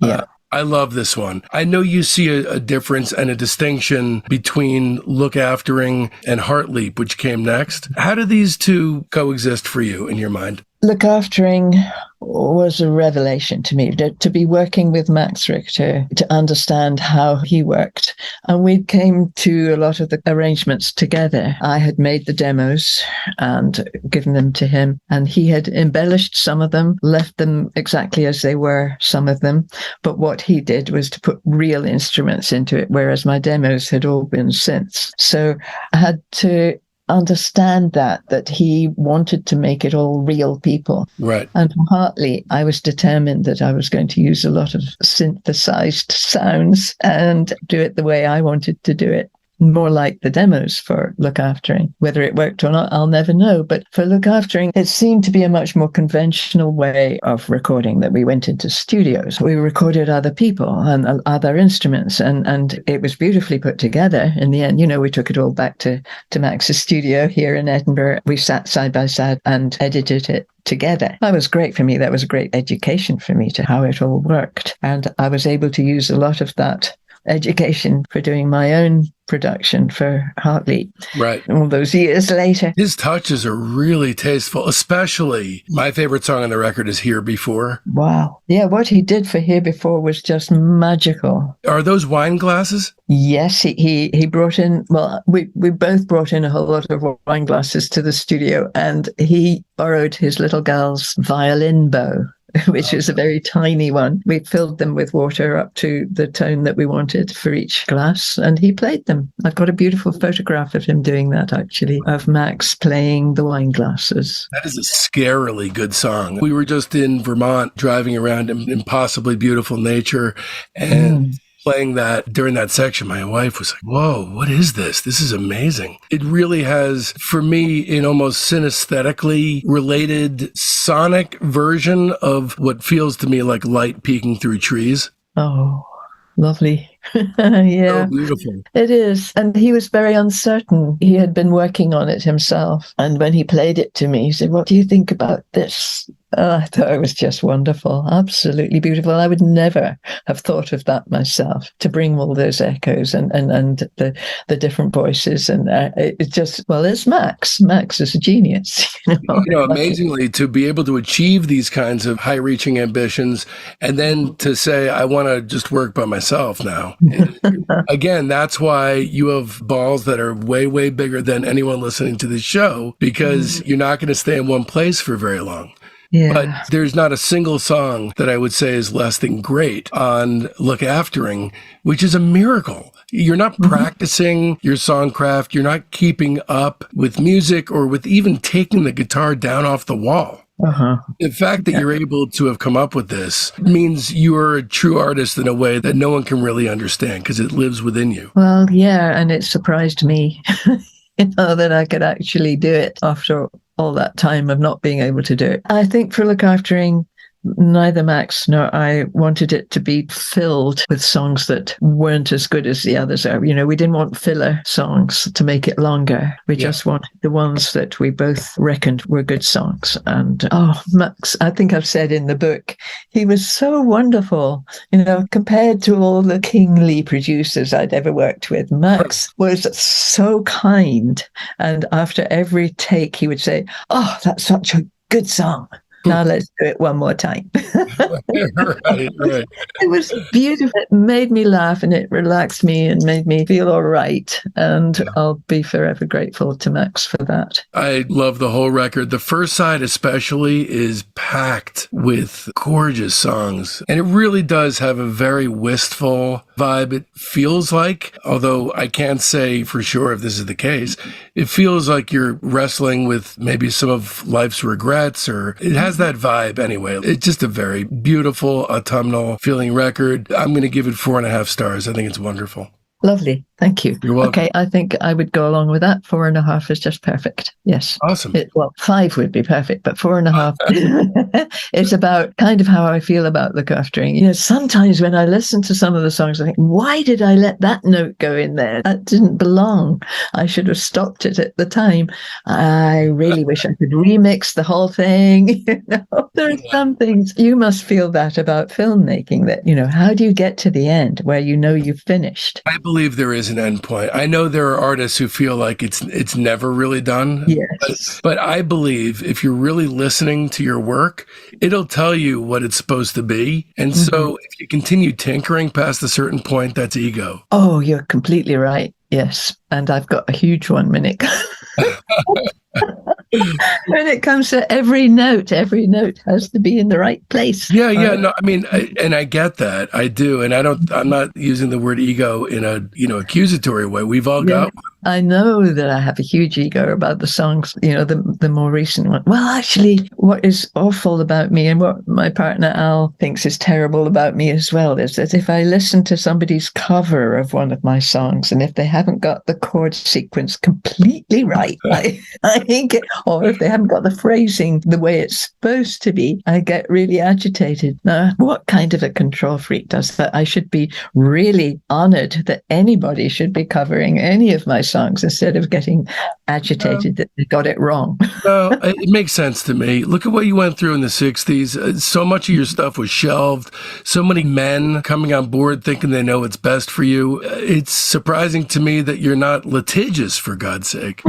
Yeah. I love this one. I know you see a difference and a distinction between Look Aftering and Heart Leap, which came next. How do these two coexist for you in your mind? Look Aftering was a revelation to me, to be working with Max Richter, to understand how he worked. And we came to a lot of the arrangements together. I had made the demos and given them to him, and he had embellished some of them, left them exactly as they were, some of them. But what he did was to put real instruments into it, whereas my demos had all been synths. So I had to understand that he wanted to make it all real people. Right. And partly I was determined that I was going to use a lot of synthesized sounds and do it the way I wanted to do it. More like the demos for Look Aftering. Whether it worked or not, I'll never know. But for Look Aftering, it seemed to be a much more conventional way of recording, that we went into studios. We recorded other people and other instruments, and it was beautifully put together. In the end, we took it all back to Max's studio here in Edinburgh. We sat side by side and edited it together. That was great for me. That was a great education for me to how it all worked. And I was able to use a lot of that education for doing my own production for Heart Leap. Right. All those years later. His touches are really tasteful, especially my favorite song on the record is Here Before. Wow. Yeah, what he did for Here Before was just magical. Are those wine glasses? Yes, he brought in, well, we both brought in a whole lot of wine glasses to the studio, and he borrowed his little girl's violin bow, which was a very tiny one. We filled them with water up to the tone that we wanted for each glass, and he played them. I've got a beautiful photograph of him doing that, actually, of Max playing the wine glasses. That is a scarily good song. We were just in Vermont driving around in impossibly beautiful nature, and playing that during that section, my wife was like, whoa, what is this? This is amazing. It really has, for me, an almost synesthetically related sonic version of what feels to me like light peeking through trees. Oh, lovely. Yeah. So beautiful. It is. And he was very uncertain. He had been working on it himself. And when he played it to me, he said, what do you think about this? I thought it was just wonderful, absolutely beautiful. I would never have thought of that myself, to bring all those echoes and the different voices. And it just, well, it's Max. Max is a genius. Amazingly, to be able to achieve these kinds of high-reaching ambitions and then to say, I want to just work by myself now. Again, that's why you have balls that are way, way bigger than anyone listening to this show, because you're not going to stay in one place for very long. Yeah. But there's not a single song that I would say is less than great on Look Aftering, which is a miracle. You're not practicing your songcraft. You're not keeping up with music or with even taking the guitar down off the wall. The fact that you're able to have come up with this means you are a true artist in a way that no one can really understand, because it lives within you. Well, yeah, and it surprised me, that I could actually do it after all that time of not being able to do it. I think for Look Aftering, neither Max nor I wanted it to be filled with songs that weren't as good as the others are. We didn't want filler songs to make it longer. We just wanted the ones that we both reckoned were good songs. And Max, I think I've said in the book, he was so wonderful. Compared to all the kingly producers I'd ever worked with, Max was so kind. And after every take, he would say, "Oh, that's such a good song. Now let's do it one more time." Right. It was beautiful. It made me laugh and it relaxed me and made me feel all right. And I'll be forever grateful to Max for that. I love the whole record. The first side especially is packed with gorgeous songs. And it really does have a very wistful vibe. It feels like, although I can't say for sure if this is the case, it feels like you're wrestling with maybe some of life's regrets, or it has that vibe anyway. It's just a very beautiful autumnal feeling record. I'm going to give it 4.5 stars. I think it's wonderful. Lovely. Thank you. You're welcome. Okay, I think I would go along with that. 4.5 is just perfect. Yes. Awesome. 5 would be perfect, but 4.5 is about kind of how I feel about Look Aftering. Sometimes when I listen to some of the songs, I think, why did I let that note go in there? That didn't belong. I should have stopped it at the time. I really wish I could remix the whole thing. There are some things you must feel that about filmmaking, that, how do you get to the end where you've finished? I believe there is an end point. I know there are artists who feel like it's never really done. Yes. But I believe if you're really listening to your work, it'll tell you what it's supposed to be. And so if you continue tinkering past a certain point, that's ego. Oh, you're completely right. Yes. And I've got a huge one, Minnick. When it comes to every note has to be in the right place. No, I mean, and I get that. I do. And I'm not using the word ego in a, accusatory way. We've all got one. I know that I have a huge ego about the songs, the more recent one. Well, actually, what is awful about me and what my partner Al thinks is terrible about me as well is that if I listen to somebody's cover of one of my songs and if they haven't got the chord sequence completely right, I think, or if they haven't got the phrasing the way it's supposed to be, I get really agitated. Now, what kind of a control freak does that? I should be really honored that anybody should be covering any of my songs instead of getting agitated that they got it wrong. No, it makes sense to me. Look at what you went through in the 60s. So much of your stuff was shelved. So many men coming on board thinking they know what's best for you. It's surprising to me that you're not litigious, for God's sake.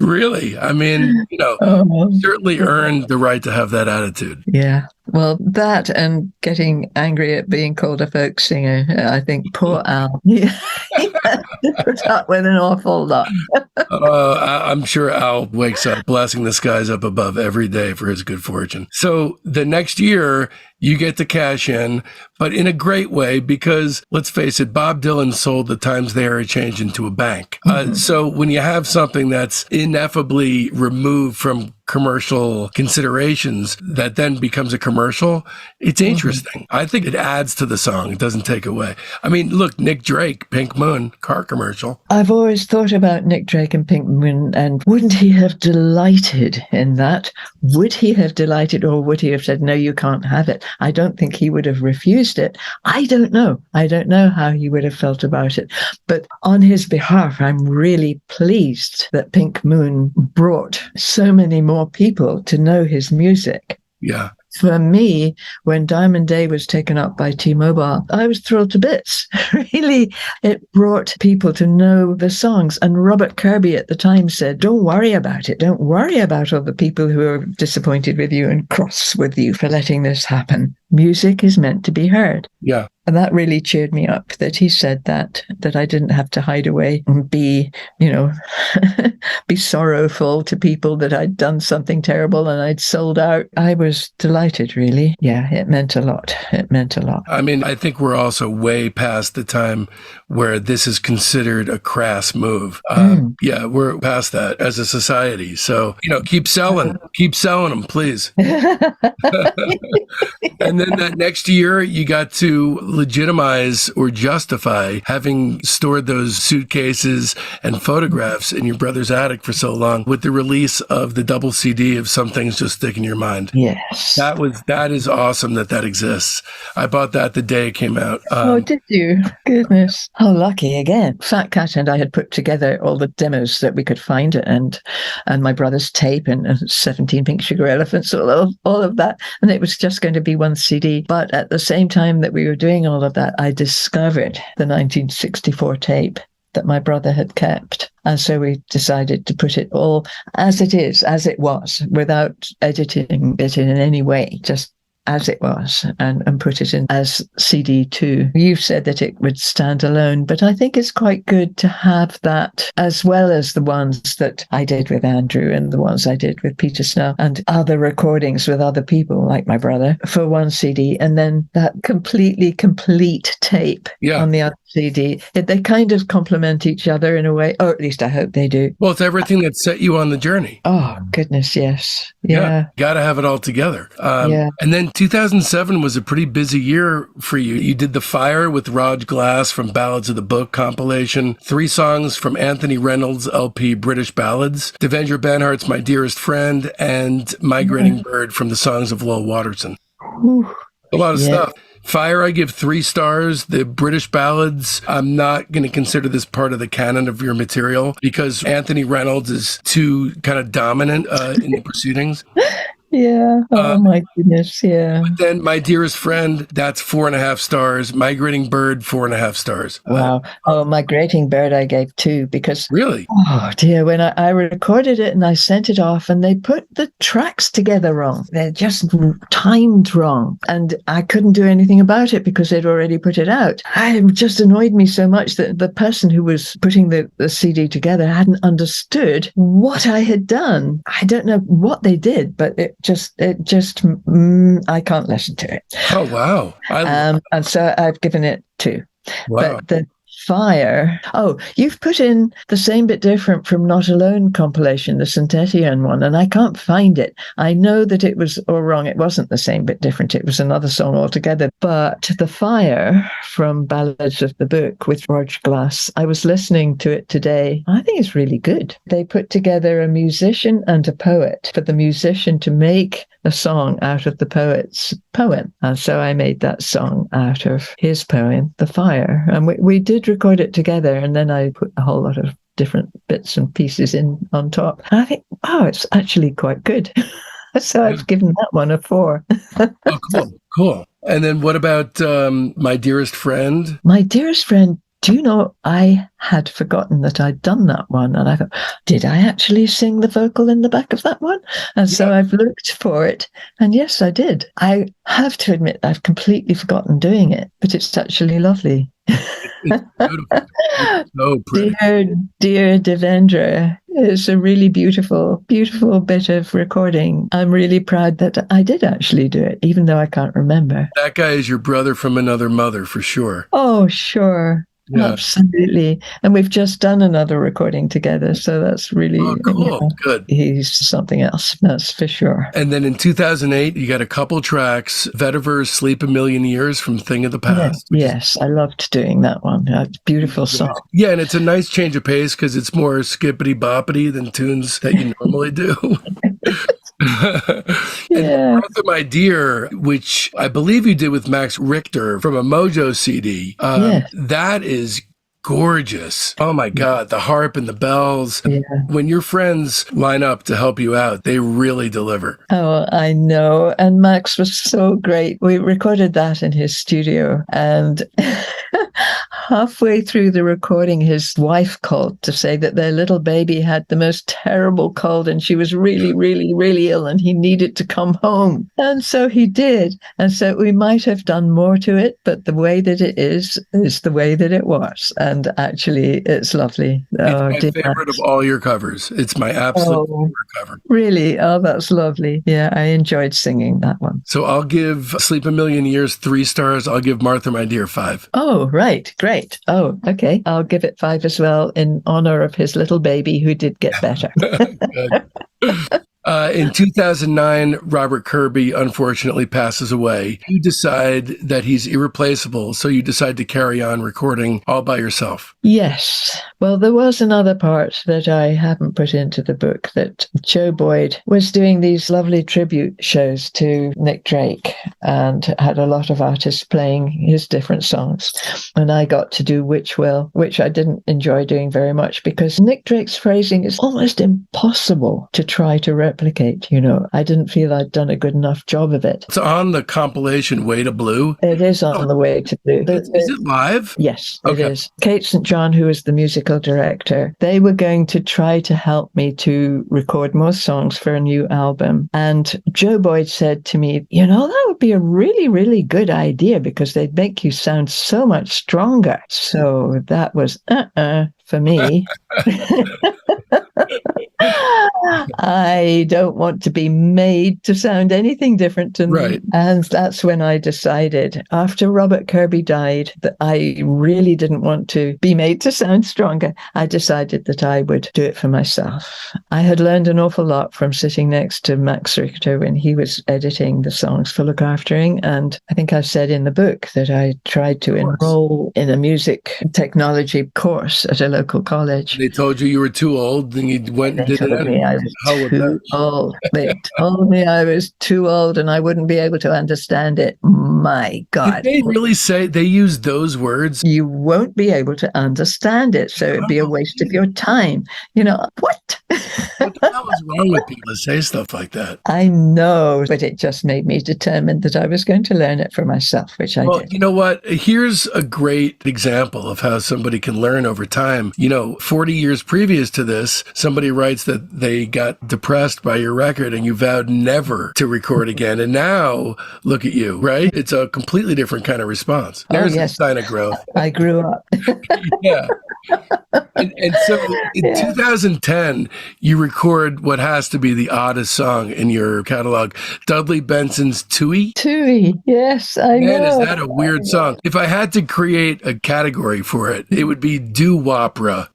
Really? I mean, certainly earned the right to have that attitude. Yeah. Well, that and getting angry at being called a folk singer, I think poor Al, he put up with an awful lot. I'm sure Al wakes up blessing the skies up above every day for his good fortune. So the next year, you get to cash in, but in a great way, because let's face it, Bob Dylan sold the Times the Era change into a bank. So when you have something that's ineffably removed from commercial considerations that then becomes a commercial, it's interesting. I think it adds to the song. It doesn't take away. I mean, look, Nick Drake, Pink Moon, car commercial. I've always thought about Nick Drake and Pink Moon, and wouldn't he have delighted in that? Would he have delighted, or would he have said, no, you can't have it? I don't think he would have refused it. I don't know. I don't know how he would have felt about it. But on his behalf, I'm really pleased that Pink Moon brought so many more people to know his music. Yeah. For me, when Diamond Day was taken up by T-Mobile, I was thrilled to bits. Really, it brought people to know the songs. And Robert Kirby at the time said, don't worry about it. Don't worry about all the people who are disappointed with you and cross with you for letting this happen. Music is meant to be heard. Yeah. And that really cheered me up that he said that I didn't have to hide away and be, be sorrowful to people that I'd done something terrible and I'd sold out. I was delighted, really. Yeah, it meant a lot. It meant a lot. I mean, I think we're also way past the time where this is considered a crass move. Yeah, we're past that as a society. So, keep selling them, please. And And then that next year, you got to legitimize or justify having stored those suitcases and photographs in your brother's attic for so long with the release of the double CD of Some Things Just Stick in Your Mind. Yes. That is awesome that exists. I bought that the day it came out. Oh, did you? Goodness. Oh, lucky again. Fat Cat and I had put together all the demos that we could find and my brother's tape and 17 Pink Sugar Elephants, all of that. And it was just going to be one CD. But at the same time that we were doing all of that, I discovered the 1964 tape that my brother had kept. And so we decided to put it all as it is, as it was, without editing it in any way, just as it was, and put it in as CD2. You've said that it would stand alone, but I think it's quite good to have that, as well as the ones that I did with Andrew and the ones I did with Peter Snell and other recordings with other people like my brother for one CD, and then that completely complete tape on the other CD. They kind of complement each other in a way, or at least I hope they do. Well, it's everything that set you on the journey. Oh, goodness, yes. Yeah. Got to have it all together. And then 2007 was a pretty busy year for you. You did The Fire with Raj Glass from Ballads of the Book compilation, 3 songs from Anthony Reynolds' LP British Ballads, Devendra Banhart's My Dearest Friend, and Migrating Bird from the Songs of Lowell Watterson. Ooh, a lot of stuff. Fire, I give 3 stars. The British Ballads, I'm not going to consider this part of the canon of your material because Anthony Reynolds is too kind of dominant in the proceedings. Yeah. Oh, my goodness. Yeah. But then My Dearest Friend, that's 4.5 stars. Migrating Bird, 4.5 stars. Wow. Migrating Bird, I gave 2 because. Really? Oh, dear. When I recorded it and I sent it off and they put the tracks together wrong. They're just timed wrong. And I couldn't do anything about it because they'd already put it out. It just annoyed me so much that the person who was putting the CD together hadn't understood what I had done. I don't know what they did, but I can't listen to it. Oh, wow. And so I've given it 2. Wow. But the Fire. Oh, you've put in The Same Bit Different from Not Alone compilation, the Saint-Étienne one, and I can't find it. I know that it was all wrong. It wasn't The Same Bit Different. It was another song altogether. But The Fire from Ballads of the Book with Raj Glass, I was listening to it today. I think it's really good. They put together a musician and a poet for the musician to make a song out of the poet's poem. And so I made that song out of his poem, The Fire. And we did record it together, and then I put a whole lot of different bits and pieces in on top. And I think, it's actually quite good. So I've given that one a 4. Oh, cool. And then what about My Dearest Friend? My Dearest Friend, do you know, I had forgotten that I'd done that one. And I thought, did I actually sing the vocal in the back of that one? And so I've looked for it. And yes, I did. I have to admit, I've completely forgotten doing it, but it's actually lovely. It's beautiful. It's so pretty. Dear Devendra, it's a really beautiful, beautiful bit of recording. I'm really proud that I did actually do it, even though I can't remember. That guy is your brother from another mother, for sure. Oh, sure. Yeah. Absolutely. And we've just done another recording together. So that's really cool. Good. He's something else. That's for sure. And then in 2008, you got a couple tracks, Vetiver's Sleep a Million Years from Thing of the Past. Yes, I loved doing that one. A beautiful song. Yeah, and it's a nice change of pace because it's more skippity boppity than tunes that you normally do. And Martha, My Dear, which I believe you did with Max Richter from a Mojo CD, that is gorgeous. Oh my God, the harp and the bells. Yeah. When your friends line up to help you out, they really deliver. Oh, I know. And Max was so great. We recorded that in his studio, and halfway through the recording, his wife called to say that their little baby had the most terrible cold and she was really, really, really ill and he needed to come home. And so he did. And so we might have done more to it, but the way that it is the way that it was. And actually, it's lovely. It's my favorite of all your covers. It's my absolute favorite cover. Really? Oh, that's lovely. Yeah, I enjoyed singing that one. So I'll give Sleep a Million Years 3 stars. I'll give Martha, My Dear 5. Oh, right. Great. Oh, okay. I'll give it 5 as well in honor of his little baby who did get better. In 2009, Robert Kirby unfortunately passes away. You decide that he's irreplaceable, so you decide to carry on recording all by yourself. Yes. Well, there was another part that I haven't put into the book, that Joe Boyd was doing these lovely tribute shows to Nick Drake and had a lot of artists playing his different songs. And I got to do Which Will, which I didn't enjoy doing very much because Nick Drake's phrasing is almost impossible to try to replicate. You know, I didn't feel I'd done a good enough job of it. It's on the compilation Way to Blue. It is on the Way to Blue. Is it live? Yes, Okay. It is. Kate St. John, who is the musical director, they were going to try to help me to record more songs for a new album. And Joe Boyd said to me, you know, that would be a really, really good idea because they'd make you sound so much stronger. So that was for me. I don't want to be made to sound anything different to me. Right. And that's when I decided, after Robert Kirby died, that I really didn't want to be made to sound stronger. I decided that I would do it for myself. I had learned an awful lot from sitting next to Max Richter when he was editing the songs for Look Aftering. And I think I said in the book that I tried to enroll in a music technology course at a local college. They told you were too old, and you went and did it. They told me I was too old and I wouldn't be able to understand it. My God. Did they really say they used those words? You won't be able to understand it, so it'd be a waste of your time. You know, what? What the hell is wrong with people to say stuff like that? I know, but it just made me determined that I was going to learn it for myself, which I did. You know what? Here's a great example of how somebody can learn over time. You know, 40 years previous to this, somebody writes that they got depressed by your record and you vowed never to record again. And now, look at you, right? It's a completely different kind of response. There's a sign of growth. I grew up. Yeah. And so in 2010, you record what has to be the oddest song in your catalog, Dudley Benson's Tooie. Tooie, yes, I know. Man, is that a weird song? If I had to create a category for it, it would be doo-wopera.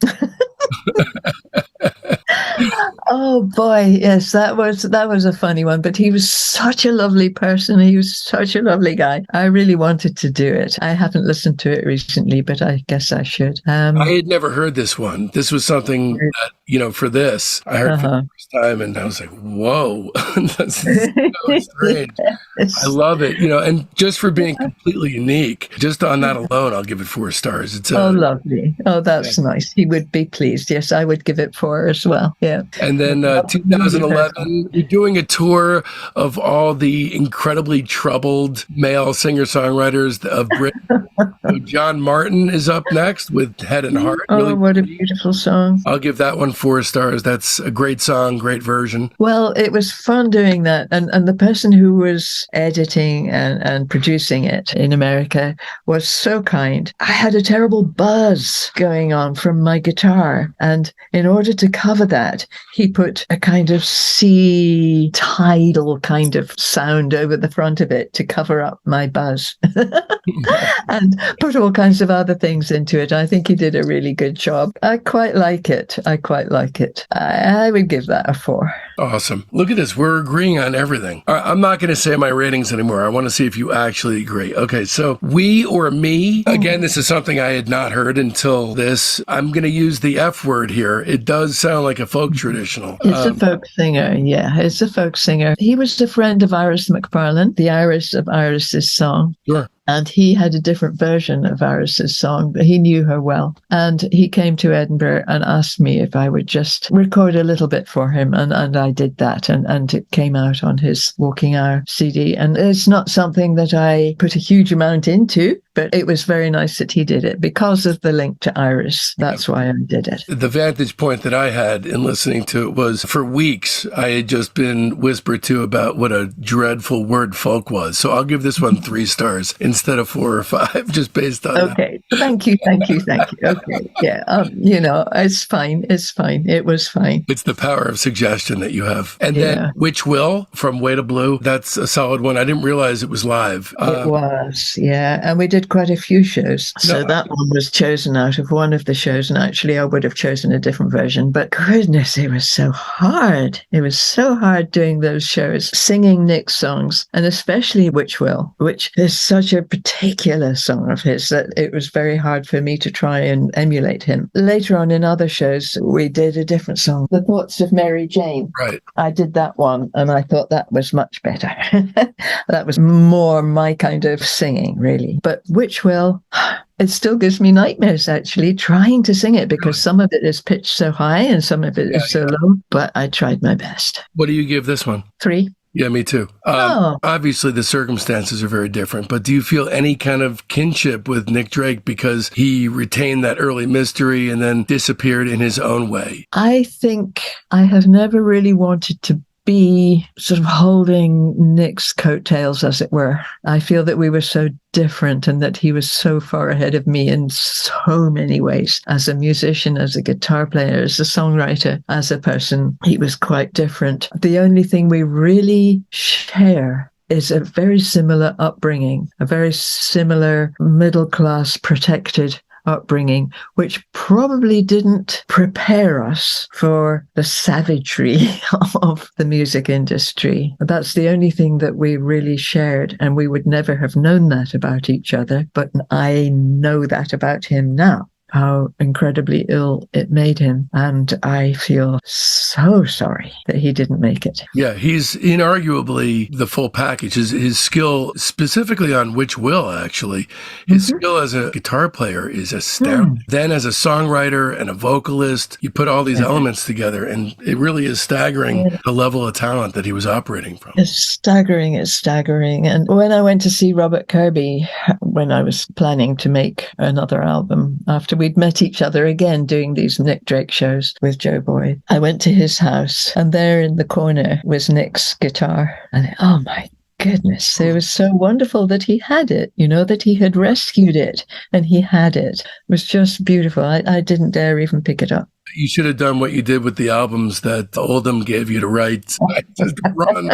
Oh boy, yes, that was a funny one, but he was such a lovely person. He was such a lovely guy. I really wanted to do it. I haven't listened to it recently, but I guess I should. I had never heard this one. This was something that, you know, for this, I heard for the first time and I was like, whoa, that's so strange. Yes. I love it, you know, and just for being completely unique, just on that alone, I'll give it 4 stars. It's lovely. Oh, that's nice. He would be pleased. Yes, I would give it 4 as well. Yeah. And then 2011, you're doing a tour of all the incredibly troubled male singer-songwriters of Britain. So John Martin is up next with Head and Heart. Oh, really, what a beautiful song. I'll give that one 4 stars. That's a great song, great version. Well, it was fun doing that. And the person who was editing and producing it in America was so kind. I had a terrible buzz going on from my guitar. And in order to cover that, he put a kind of sea tidal kind of sound over the front of it to cover up my buzz and put all kinds of other things into it. I think he did a really good job. I quite like it. I would give that a 4. Awesome. Look at this. We're agreeing on everything. All right, I'm not going to say my ratings anymore. I want to see if you actually agree. Okay, so we or me, again, this is something I had not heard until this. I'm going to use the F word here. It does sound like a folk traditional. It's a folk singer. Yeah, it's a folk singer. He was a friend of Iris McFarlane, the Iris of Iris's song. Sure. And he had a different version of Iris's song, but he knew her well. And he came to Edinburgh and asked me if I would just record a little bit for him. And I did that. And it came out on his Walking Hour CD. And it's not something that I put a huge amount into, but it was very nice that he did it because of the link to Iris. That's why I did it. The vantage point that I had in listening to it was for weeks, I had just been whispered to about what a dreadful word folk was. So I'll give this one 3 stars instead of 4 or 5, just based on Okay. Thank you. Okay. Yeah. You know, it's fine. It was fine. It's the power of suggestion that you have. And then Which Will from Way to Blue. That's a solid one. I didn't realize it was live. It was. Yeah. And we did did quite a few shows. So No, that one was chosen out of one of the shows. And actually, I would have chosen a different version. But goodness, it was so hard. It was so hard doing those shows, singing Nick's songs, and especially Which Will, which is such a particular song of his that it was very hard for me to try and emulate him. Later on in other shows, we did a different song, The Thoughts of Mary Jane. right. I did that one, and I thought that was much better. That was more my kind of singing, really. But Which Will, it still gives me nightmares, actually, trying to sing it, because some of it is pitched so high and some of it is so low. But I tried my best. What do you give this one? 3. Yeah, me too. Obviously, the circumstances are very different, but do you feel any kind of kinship with Nick Drake because he retained that early mystery and then disappeared in his own way? I think I have never really wanted to be sort of holding Nick's coattails, as it were. I feel that we were so different and that he was so far ahead of me in so many ways. As a musician, as a guitar player, as a songwriter, as a person, he was quite different. The only thing we really share is a very similar upbringing, a very similar middle-class protected upbringing, which probably didn't prepare us for the savagery of the music industry. That's the only thing that we really shared, and we would never have known that about each other. But I know that about him now, how incredibly ill it made him. And I feel so sorry that he didn't make it. Yeah, he's inarguably the full package. His skill, specifically on Which Will, actually, his skill as a guitar player is astounding. Then as a songwriter and a vocalist, you put all these elements together, and it really is staggering the level of talent that he was operating from. It's staggering. It's staggering. And when I went to see Robert Kirby, when I was planning to make another album, after we'd met each other again doing these Nick Drake shows with Joe Boyd, I went to his house, and there in the corner was Nick's guitar. And oh my goodness, it was so wonderful that he had it, that he had rescued it and he had it. It was just beautiful. I didn't dare even pick it up. You should have done what you did with the albums that Oldham gave you to write. Just run.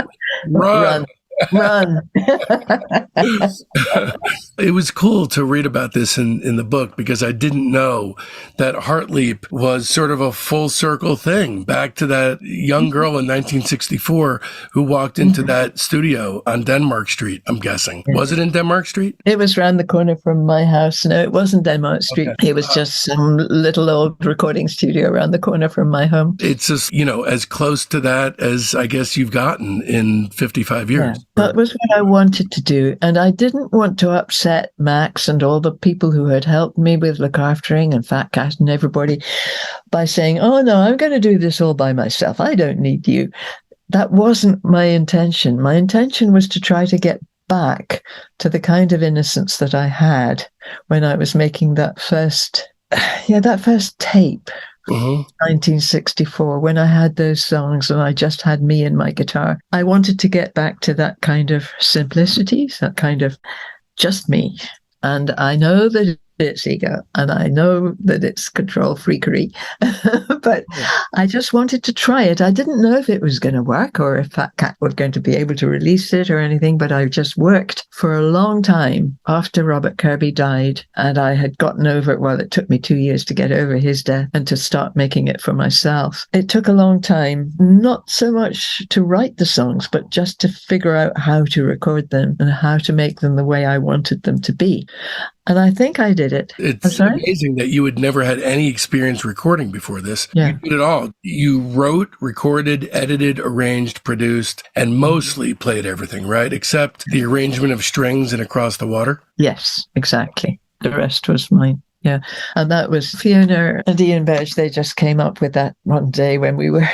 It was cool to read about this in the book, because I didn't know that Heartleap was sort of a full circle thing back to that young girl in 1964 who walked into that studio on Denmark Street, I'm guessing. Was it in Denmark Street? It was round the corner from my house. No, it wasn't Denmark Street. Okay. It was just some little old recording studio around the corner from my home. It's just, as close to that as I guess you've gotten in 55 years. Yeah. That was what I wanted to do. And I didn't want to upset Max and all the people who had helped me with Look Aftering and Fat Cat and everybody by saying, oh, no, I'm going to do this all by myself. I don't need you. That wasn't my intention. My intention was to try to get back to the kind of innocence that I had when I was making that first tape. 1964, when I had those songs and I just had me and my guitar. I wanted to get back to that kind of simplicity, that kind of just me. And I know that it's ego, and I know that it's control freakery, but I just wanted to try it. I didn't know if it was going to work or if Fat Cat was going to be able to release it or anything, but I just worked for a long time after Robert Kirby died, and I had gotten over it. Well, it took me 2 years to get over his death and to start making it for myself. It took a long time, not so much to write the songs, but just to figure out how to record them and how to make them the way I wanted them to be. And I think I did it. It's amazing that you had never had any experience recording before this. Yeah. You did it all. You wrote, recorded, edited, arranged, produced, and mostly played everything, right? Except the arrangement of strings and Across the Water? Yes, exactly. The rest was mine. Yeah. And that was Fiona and Ian Bedge. They just came up with that one day when we were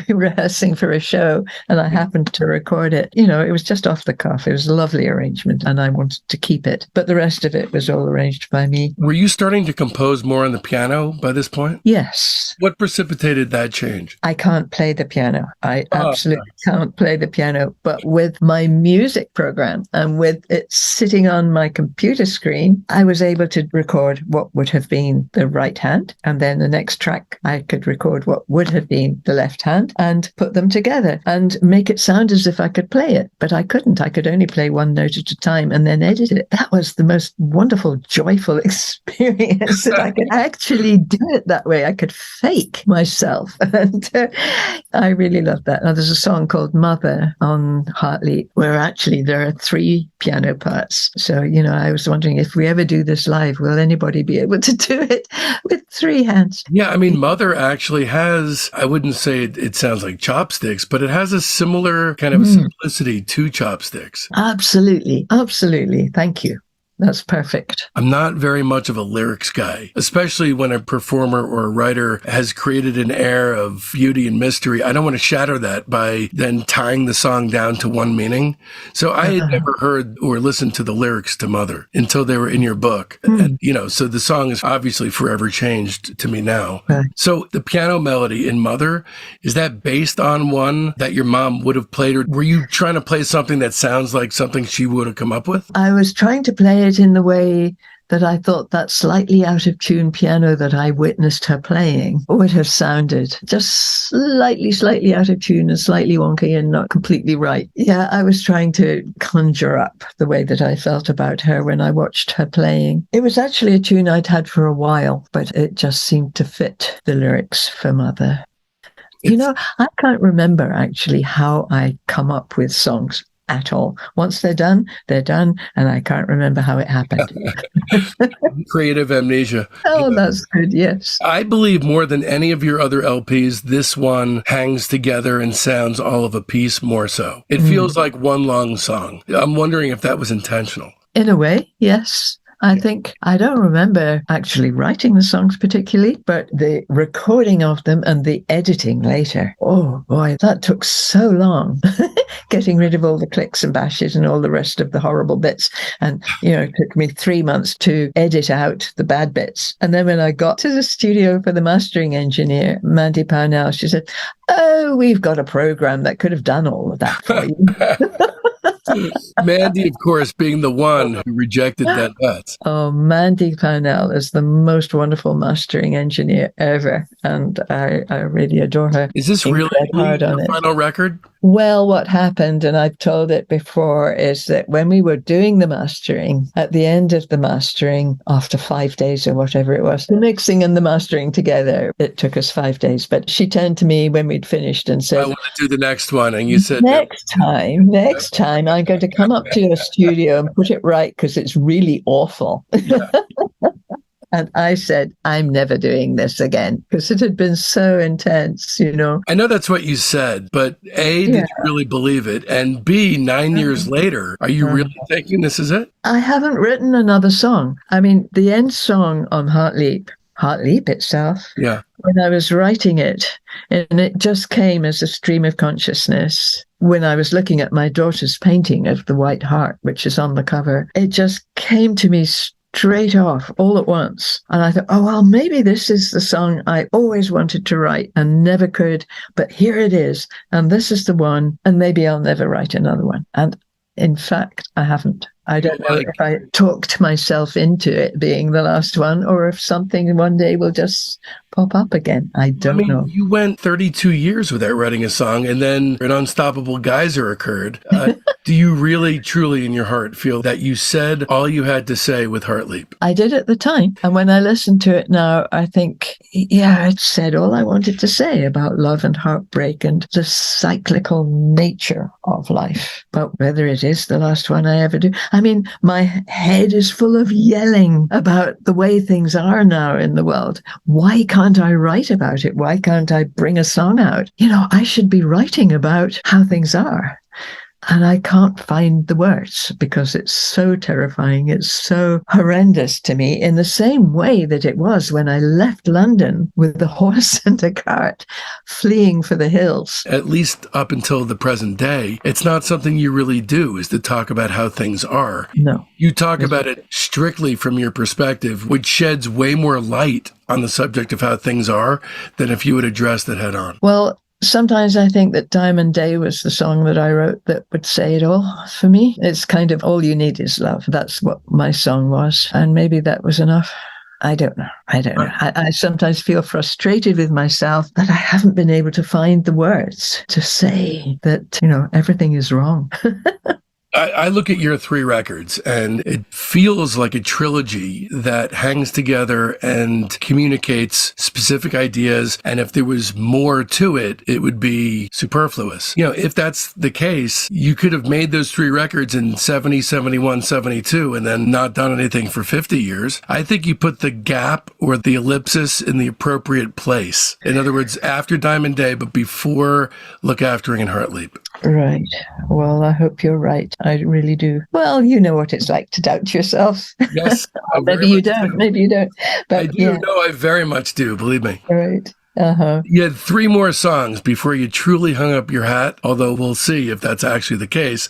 rehearsing for a show, and I happened to record it. It was just off the cuff. It was a lovely arrangement, and I wanted to keep it. But the rest of it was all arranged by me. Were you starting to compose more on the piano by this point? Yes. What precipitated that change? I can't play the piano. I absolutely can't play the piano. But with my music program and with it sitting on my computer screen, I was able to record what would have been the right hand. And then the next track, I could record what would have been the left hand and put them together and make it sound as if I could play it. But I couldn't. I could only play one note at a time and then edit it. That was the most wonderful, joyful experience that I could actually do it that way. I could fake myself. And I really loved that. Now, there's a song called Mother on Heartleap, where actually there are 3 piano parts. So, I was wondering if we ever do this live, will anybody be able to do it with 3 hands? Yeah, I mean, Mother actually has, I wouldn't say it sounds like chopsticks, but it has a similar kind of simplicity to chopsticks. Absolutely. Absolutely. Thank you. That's perfect. I'm not very much of a lyrics guy, especially when a performer or a writer has created an air of beauty and mystery. I don't want to shatter that by then tying the song down to one meaning. So I had never heard or listened to the lyrics to Mother until they were in your book. And, so the song is obviously forever changed to me now. Right. So the piano melody in Mother, is that based on one that your mom would have played, or were you trying to play something that sounds like something she would have come up with? I was trying to play it in the way that I thought that slightly out of tune piano that I witnessed her playing would have sounded, just slightly out of tune and slightly wonky and not completely right. Yeah, I was trying to conjure up the way that I felt about her when I watched her playing. It was actually a tune I'd had for a while, but it just seemed to fit the lyrics for Mother. I can't remember actually how I come up with songs at all. Once they're done, and I can't remember how it happened. Creative amnesia. Oh, that's good, yes. I believe more than any of your other LPs, this one hangs together and sounds all of a piece more so. It feels like one long song. I'm wondering if that was intentional. In a way, yes. I think I don't remember actually writing the songs particularly, but the recording of them and the editing later. Oh boy, that took so long. Getting rid of all the clicks and bashes and all the rest of the horrible bits. And, it took me 3 months to edit out the bad bits. And then when I got to the studio for the mastering engineer, Mandy Pownell, she said, "Oh, we've got a program that could have done all of that for you." Mandy, of course, being the one who rejected that bet. Oh, Mandy Pownell is the most wonderful mastering engineer ever, and I really adore her. Is this really your final record? Well, what happened, and I've told it before, is that when we were doing the mastering, at the end of the mastering, after 5 days or whatever it was, the mixing and the mastering together, it took us 5 days. But she turned to me when we'd finished and said, "I want to do the next one." And you said, next time, I'm going to come up to your studio and put it right because it's really awful. Yeah. And I said, I'm never doing this again because it had been so intense, I know that's what you said, but A, did you really believe it? And B, 9 years later, are you really thinking this is it? I haven't written another song. I mean, the end song on Heartleap itself, when I was writing it, and it just came as a stream of consciousness. When I was looking at my daughter's painting of the White Hart, which is on the cover, it just came to me straight off all at once. And I thought, oh, well, maybe this is the song I always wanted to write and never could, but here it is. And this is the one, and maybe I'll never write another one. And in fact, I haven't. I don't know if I talked myself into it being the last one or if something one day will just pop up again. I don't know. You went 32 years without writing a song, and then an unstoppable geyser occurred. Do you really, truly in your heart feel that you said all you had to say with Heartleap? I did at the time. And when I listen to it now, I think, I said all I wanted to say about love and heartbreak and the cyclical nature of life. But whether it is the last one I ever do, I mean, my head is full of yelling about the way things are now in the world. Why can't I write about it? Why can't I bring a song out? I should be writing about how things are. And I can't find the words because it's so terrifying. It's so horrendous to me in the same way that it was when I left London with a horse and a cart fleeing for the hills. At least up until the present day, it's not something you really do, is to talk about how things are. No. You talk about it strictly from your perspective, which sheds way more light on the subject of how things are than if you had addressed it head on. Well, sometimes I think that Diamond Day was the song that I wrote that would say it all for me. It's kind of all you need is love. That's what my song was. And maybe that was enough. I don't know. I sometimes feel frustrated with myself that I haven't been able to find the words to say that, everything is wrong. I look at your 3 records and it feels like a trilogy that hangs together and communicates specific ideas. And if there was more to it, it would be superfluous. If that's the case, you could have made those 3 records in 70, 71, 72, and then not done anything for 50 years. I think you put the gap or the ellipsis in the appropriate place. In other words, after Diamond Day, but before Look Aftering and Heartleap. Right. Well, I hope you're right. I really do. Well, you know what it's like to doubt yourself. Yes. Maybe you don't. Maybe you don't. But I do. Yeah. No, I very much do. Believe me. Right. Uh-huh. You had 3 more songs before you truly hung up your hat, although we'll see if that's actually the case.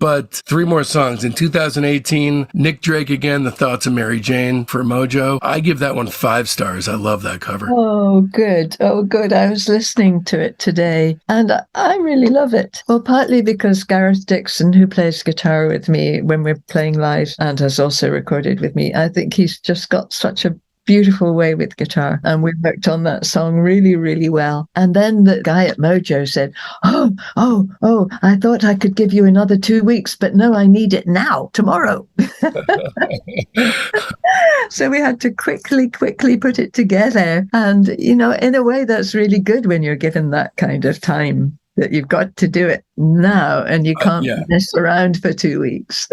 But 3 more songs. In 2018, Nick Drake again, The Thoughts of Mary Jane for Mojo. I give that one 5 stars. I love that cover. Oh, good. Oh, good. I was listening to it today and I really love it. Well, partly because Gareth Dixon, who plays guitar with me when we're playing live and has also recorded with me, I think he's just got such a beautiful way with guitar, and we worked on that song really, really well. And then the guy at Mojo said, oh, I thought I could give you another 2 weeks, but no, I need it now, tomorrow. So we had to quickly put it together. And, in a way, that's really good when you're given that kind of time, that you've got to do it now and you can't mess around for 2 weeks.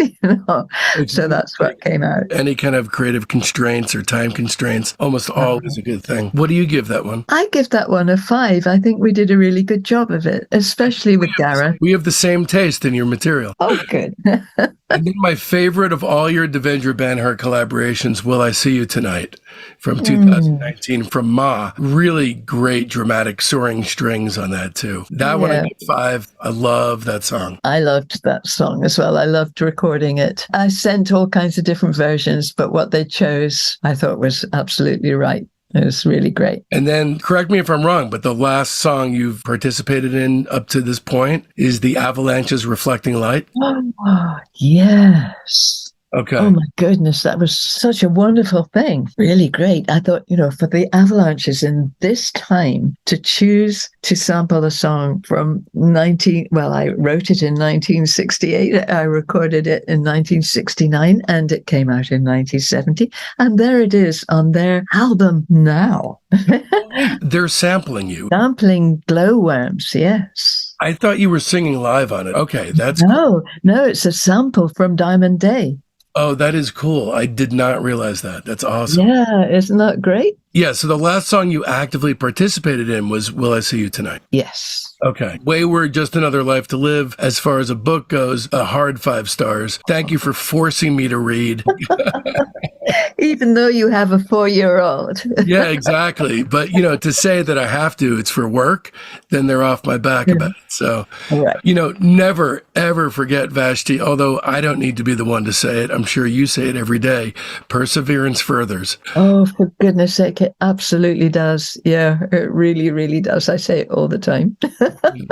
So that's what came out. Any kind of creative constraints or time constraints, almost always a good thing. What do you give that one? I give that one a 5. I think we did a really good job of it, especially with Gareth. We have the same taste in your material. Oh, good. And then my favorite of all your Devendra Banhart collaborations, Will I See You Tonight, from 2019, from Ma. Really great dramatic soaring strings on that too. That one I give 5. I love that song. I loved that song as well. I loved recording it. I sent all kinds of different versions, but what they chose I thought was absolutely right. It was really great. And then, correct me if I'm wrong, but the last song you've participated in up to this point is the Avalanche's Reflecting Light? Oh, yes. Okay. Oh, my goodness. That was such a wonderful thing. Really great. I thought, for the Avalanches in this time to choose to sample a song from I wrote it in 1968. I recorded it in 1969 and it came out in 1970. And there it is on their album now. They're sampling you. Sampling Glowworms, yes. I thought you were singing live on it. Okay, that's No, it's a sample from Diamond Day. Oh, that is cool. I did not realize that. That's awesome. Yeah, isn't that great? Yeah, so the last song you actively participated in was Will I See You Tonight? Yes. Okay. Wayward, Just Another Life to Live. As far as a book goes, a hard 5 stars. Thank you for forcing me to read. Even though you have a 4-year-old. Yeah, exactly. But, to say that I have to, it's for work, then they're off my back about it. So, right. Never, ever forget, Vashti, although I don't need to be the one to say it. I'm sure you say it every day. Perseverance furthers. Oh, for goodness sake, it absolutely does. Yeah, it really, really does. I say it all the time.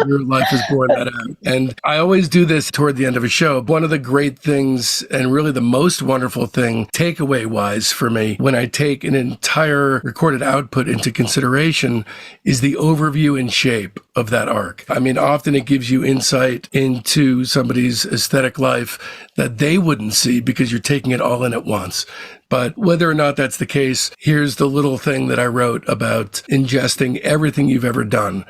Your life has borne that out. And I always do this toward the end of a show. One of the great things, and really the most wonderful thing, takeaway-wise for me, when I take an entire recorded output into consideration, is the overview and shape of that arc. I mean, often it gives you insight into somebody's aesthetic life that they wouldn't see because you're taking it all in at once. But whether or not that's the case, here's the little thing that I wrote about ingesting everything you've ever done.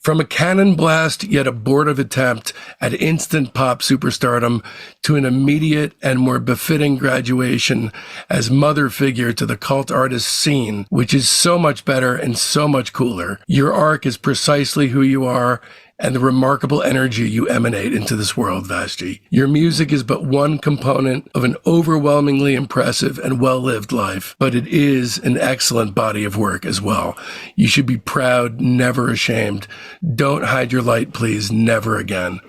From a cannon blast yet abortive attempt at instant pop superstardom to an immediate and more befitting graduation as mother figure to the cult artist scene, which is so much better and so much cooler. Your arc is precisely who you are and the remarkable energy you emanate into this world, Vashti. Your music is but one component of an overwhelmingly impressive and well-lived life, but it is an excellent body of work as well. You should be proud, never ashamed. Don't hide your light, please, never again.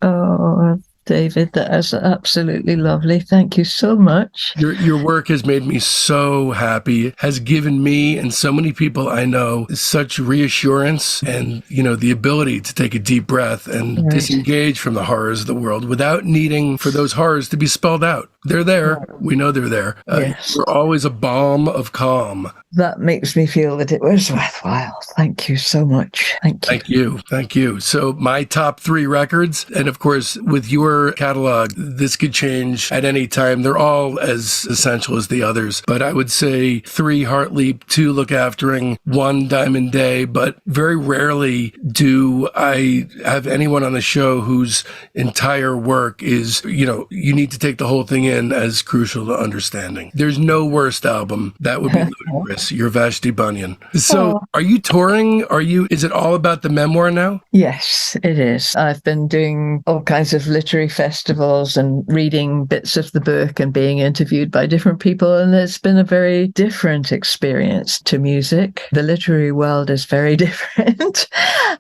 Oh, David, that is absolutely lovely. Thank you so much. Your work has made me so happy, has given me and so many people I know such reassurance and, the ability to take a deep breath and disengage from the horrors of the world without needing for those horrors to be spelled out. They're there. We know they're there. Yes. You're always a balm of calm. That makes me feel that it was worthwhile. Thank you so much. Thank you. Thank you. Thank you. So my top 3 records, and of course, with your catalog, this could change at any time. They're all as essential as the others. But I would say 3 Heartleap, 2 Look Aftering, 1 Diamond Day. But very rarely do I have anyone on the show whose entire work is, you need to take the whole thing in as crucial to understanding. There's no worst album. That would be ludicrous. You're Vashti Bunyan. So are you touring? Is it all about the memoir now? Yes, it is. I've been doing all kinds of literary festivals and reading bits of the book and being interviewed by different people. And it's been a very different experience to music. The literary world is very different.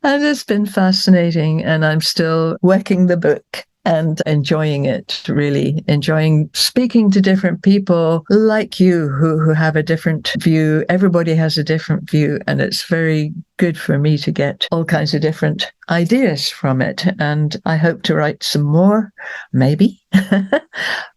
And it's been fascinating. And I'm still working the book and enjoying it, really enjoying speaking to different people like you who have a different view. Everybody has a different view, and it's very good for me to get all kinds of different ideas from it. And I hope to write some more, maybe.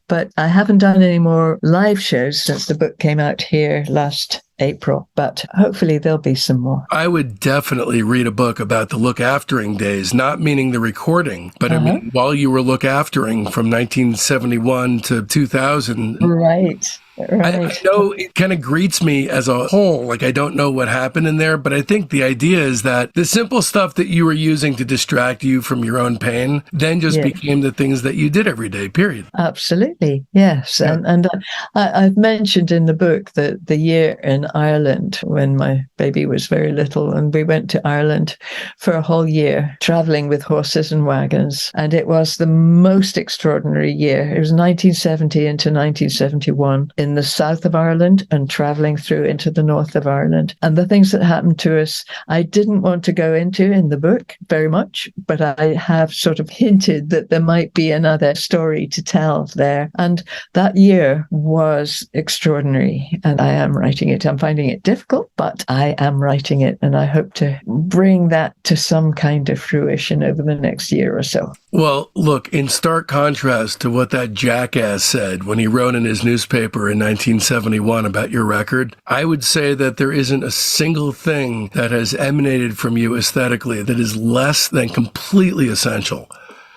But I haven't done any more live shows since the book came out here last April, but hopefully there'll be some more. I would definitely read a book about the look aftering days, not meaning the recording, but I mean, while you were look aftering from 1971 to 2000. Right. I know it kind of greets me as a whole, like I don't know what happened in there, but I think the idea is that the simple stuff that you were using to distract you from your own pain then just became the things that you did every day, period. Absolutely, yes. Yeah. And I've mentioned in the book that the year in Ireland when my baby was very little, and we went to Ireland for a whole year, traveling with horses and wagons, and it was the most extraordinary year. It was 1970 into 1971. In the south of Ireland and traveling through into the north of Ireland. And the things that happened to us, I didn't want to go into in the book very much, but I have sort of hinted that there might be another story to tell there. And that year was extraordinary, and I am writing it. I'm finding it difficult, but I am writing it, and I hope to bring that to some kind of fruition over the next year or so. Well, look, in stark contrast to what that jackass said when he wrote in his newspaper in 1971 about your record, I would say that there isn't a single thing that has emanated from you aesthetically that is less than completely essential.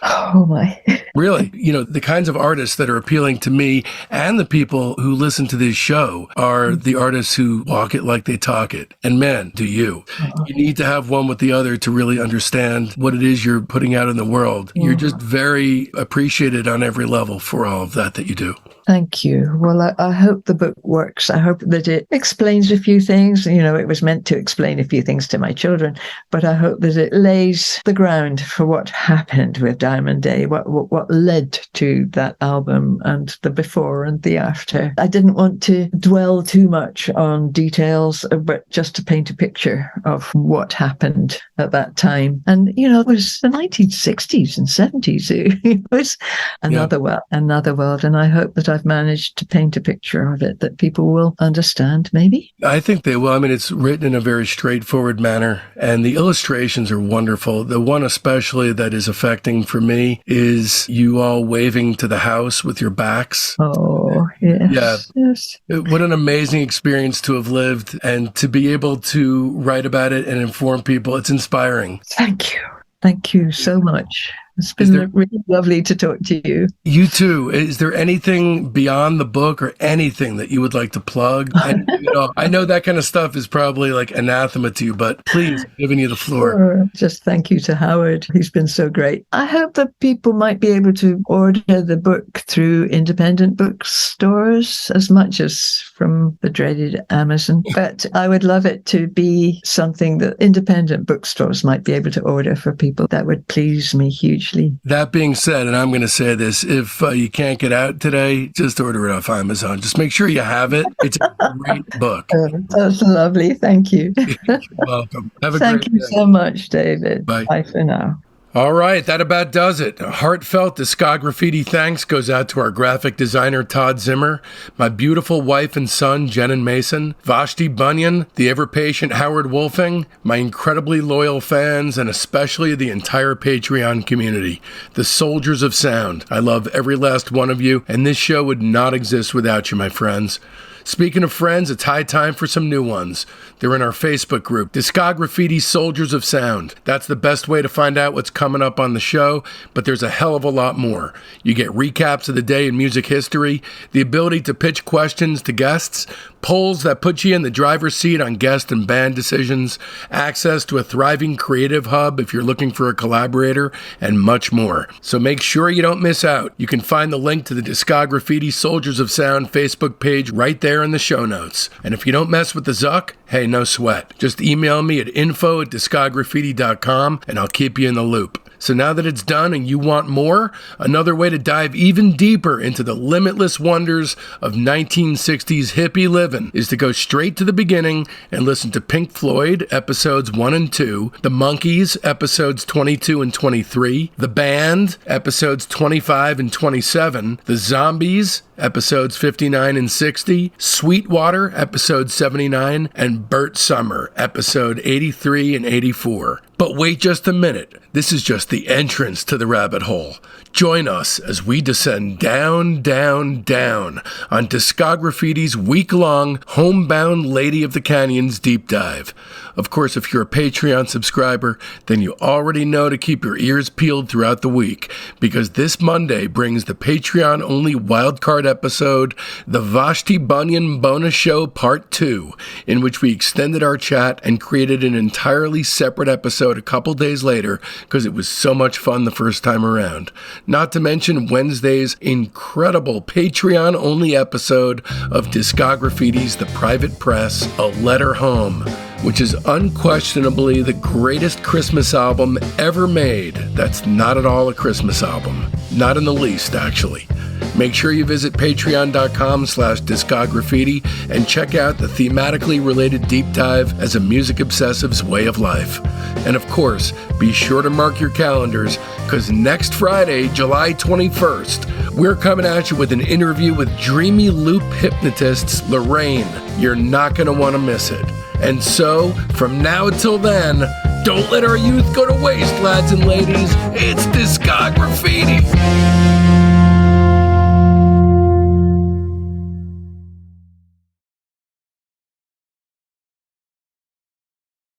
Oh my. Really, the kinds of artists that are appealing to me and the people who listen to this show are the artists who walk it like they talk it. And man, do you. You need to have one with the other to really understand what it is you're putting out in the world. You're just very appreciated on every level for all of that you do. Thank you. Well, I hope the book works. I hope that it explains a few things. It was meant to explain a few things to my children, but I hope that it lays the ground for what happened with Diamond Day, what led to that album and the before and the after. I didn't want to dwell too much on details, but just to paint a picture of what happened at that time. And, it was the 1960s and 70s. It was another world. And I hope that I've managed to paint a picture of it that people will understand, maybe. I think they will. I mean, it's written in a very straightforward manner, and the illustrations are wonderful. The one especially that is affecting for me is you all waving to the house with your backs. Oh, yes. Yeah. Yes. What an amazing experience to have lived and to be able to write about it and inform people. It's inspiring. Thank you. Thank you so much. It's been really lovely to talk to you. You too. Is there anything beyond the book or anything that you would like to plug? I know that kind of stuff is probably like anathema to you, but please, I'm giving you the floor. Sure. Just thank you to Howard. He's been so great. I hope that people might be able to order the book through independent bookstores as much as from the dreaded Amazon. But I would love it to be something that independent bookstores might be able to order for people. That would please me hugely. That being said, and I'm going to say this, if you can't get out today, just order it off Amazon. Just make sure you have it. It's a great book. That's lovely. Thank you. You're welcome. Have a great day. Thank you so much, David. Bye. Bye for now. All right, that about does it. A heartfelt Discograffiti thanks goes out to our graphic designer, TODD ZIMMER, my beautiful wife and son, Jen and Mason, Vashti Bunyan, the ever-patient Howard Wolfing, my incredibly loyal fans, and especially the entire Patreon community, the soldiers of sound. I love every last one of you, and this show would not exist without you, my friends. Speaking of friends, it's high time for some new ones. They're in our Facebook group, Discograffiti Soldiers of Sound. That's the best way to find out what's coming up on the show, but there's a hell of a lot more. You get recaps of the day in music history, the ability to pitch questions to guests, polls that put you in the driver's seat on guest and band decisions, access to a thriving creative hub if you're looking for a collaborator, and much more. So make sure you don't miss out. You can find the link to the Discograffiti Soldiers of Sound Facebook page right there in the show notes. And if you don't mess with the Zuck, hey, no sweat. Just email me at info@discograffiti.com and I'll keep you in the loop. So now that it's done and you want more, another way to dive even deeper into the limitless wonders of 1960s hippie living is to go straight to the beginning and listen to Pink Floyd, episodes 1 and 2, The Monkees, episodes 22 and 23, The Band, episodes 25 and 27, The Zombies, episodes 59 and 60, Sweetwater, episode 79, and Burt Summer, episode 83 and 84. But wait just a minute. This is just the entrance to the rabbit hole. Join us as we descend down, down, down on Discograffiti's week-long homebound Lady of the Canyons deep dive. Of course, if you're a Patreon subscriber, then you already know to keep your ears peeled throughout the week, because this Monday brings the Patreon-only wildcard episode, the Vashti Bunyan Bonus Show Part 2, in which we extended our chat and created an entirely separate episode a couple days later because it was so much fun the first time around. Not to mention Wednesday's incredible Patreon-only episode of Discograffiti's The Private Press, A Letter Home, which is unquestionably the greatest Christmas album ever made. That's not at all a Christmas album. Not in the least, actually. Make sure you visit patreon.com/discograffiti and check out the thematically related deep dive as a music obsessive's way of life. And of course, be sure to mark your calendars, because next Friday, July 21st, we're coming at you with an interview with Dreamy Loop hypnotists Lorraine. You're not going to want to miss it. And so, from now until then, don't let our youth go to waste, lads and ladies. It's Discograffiti.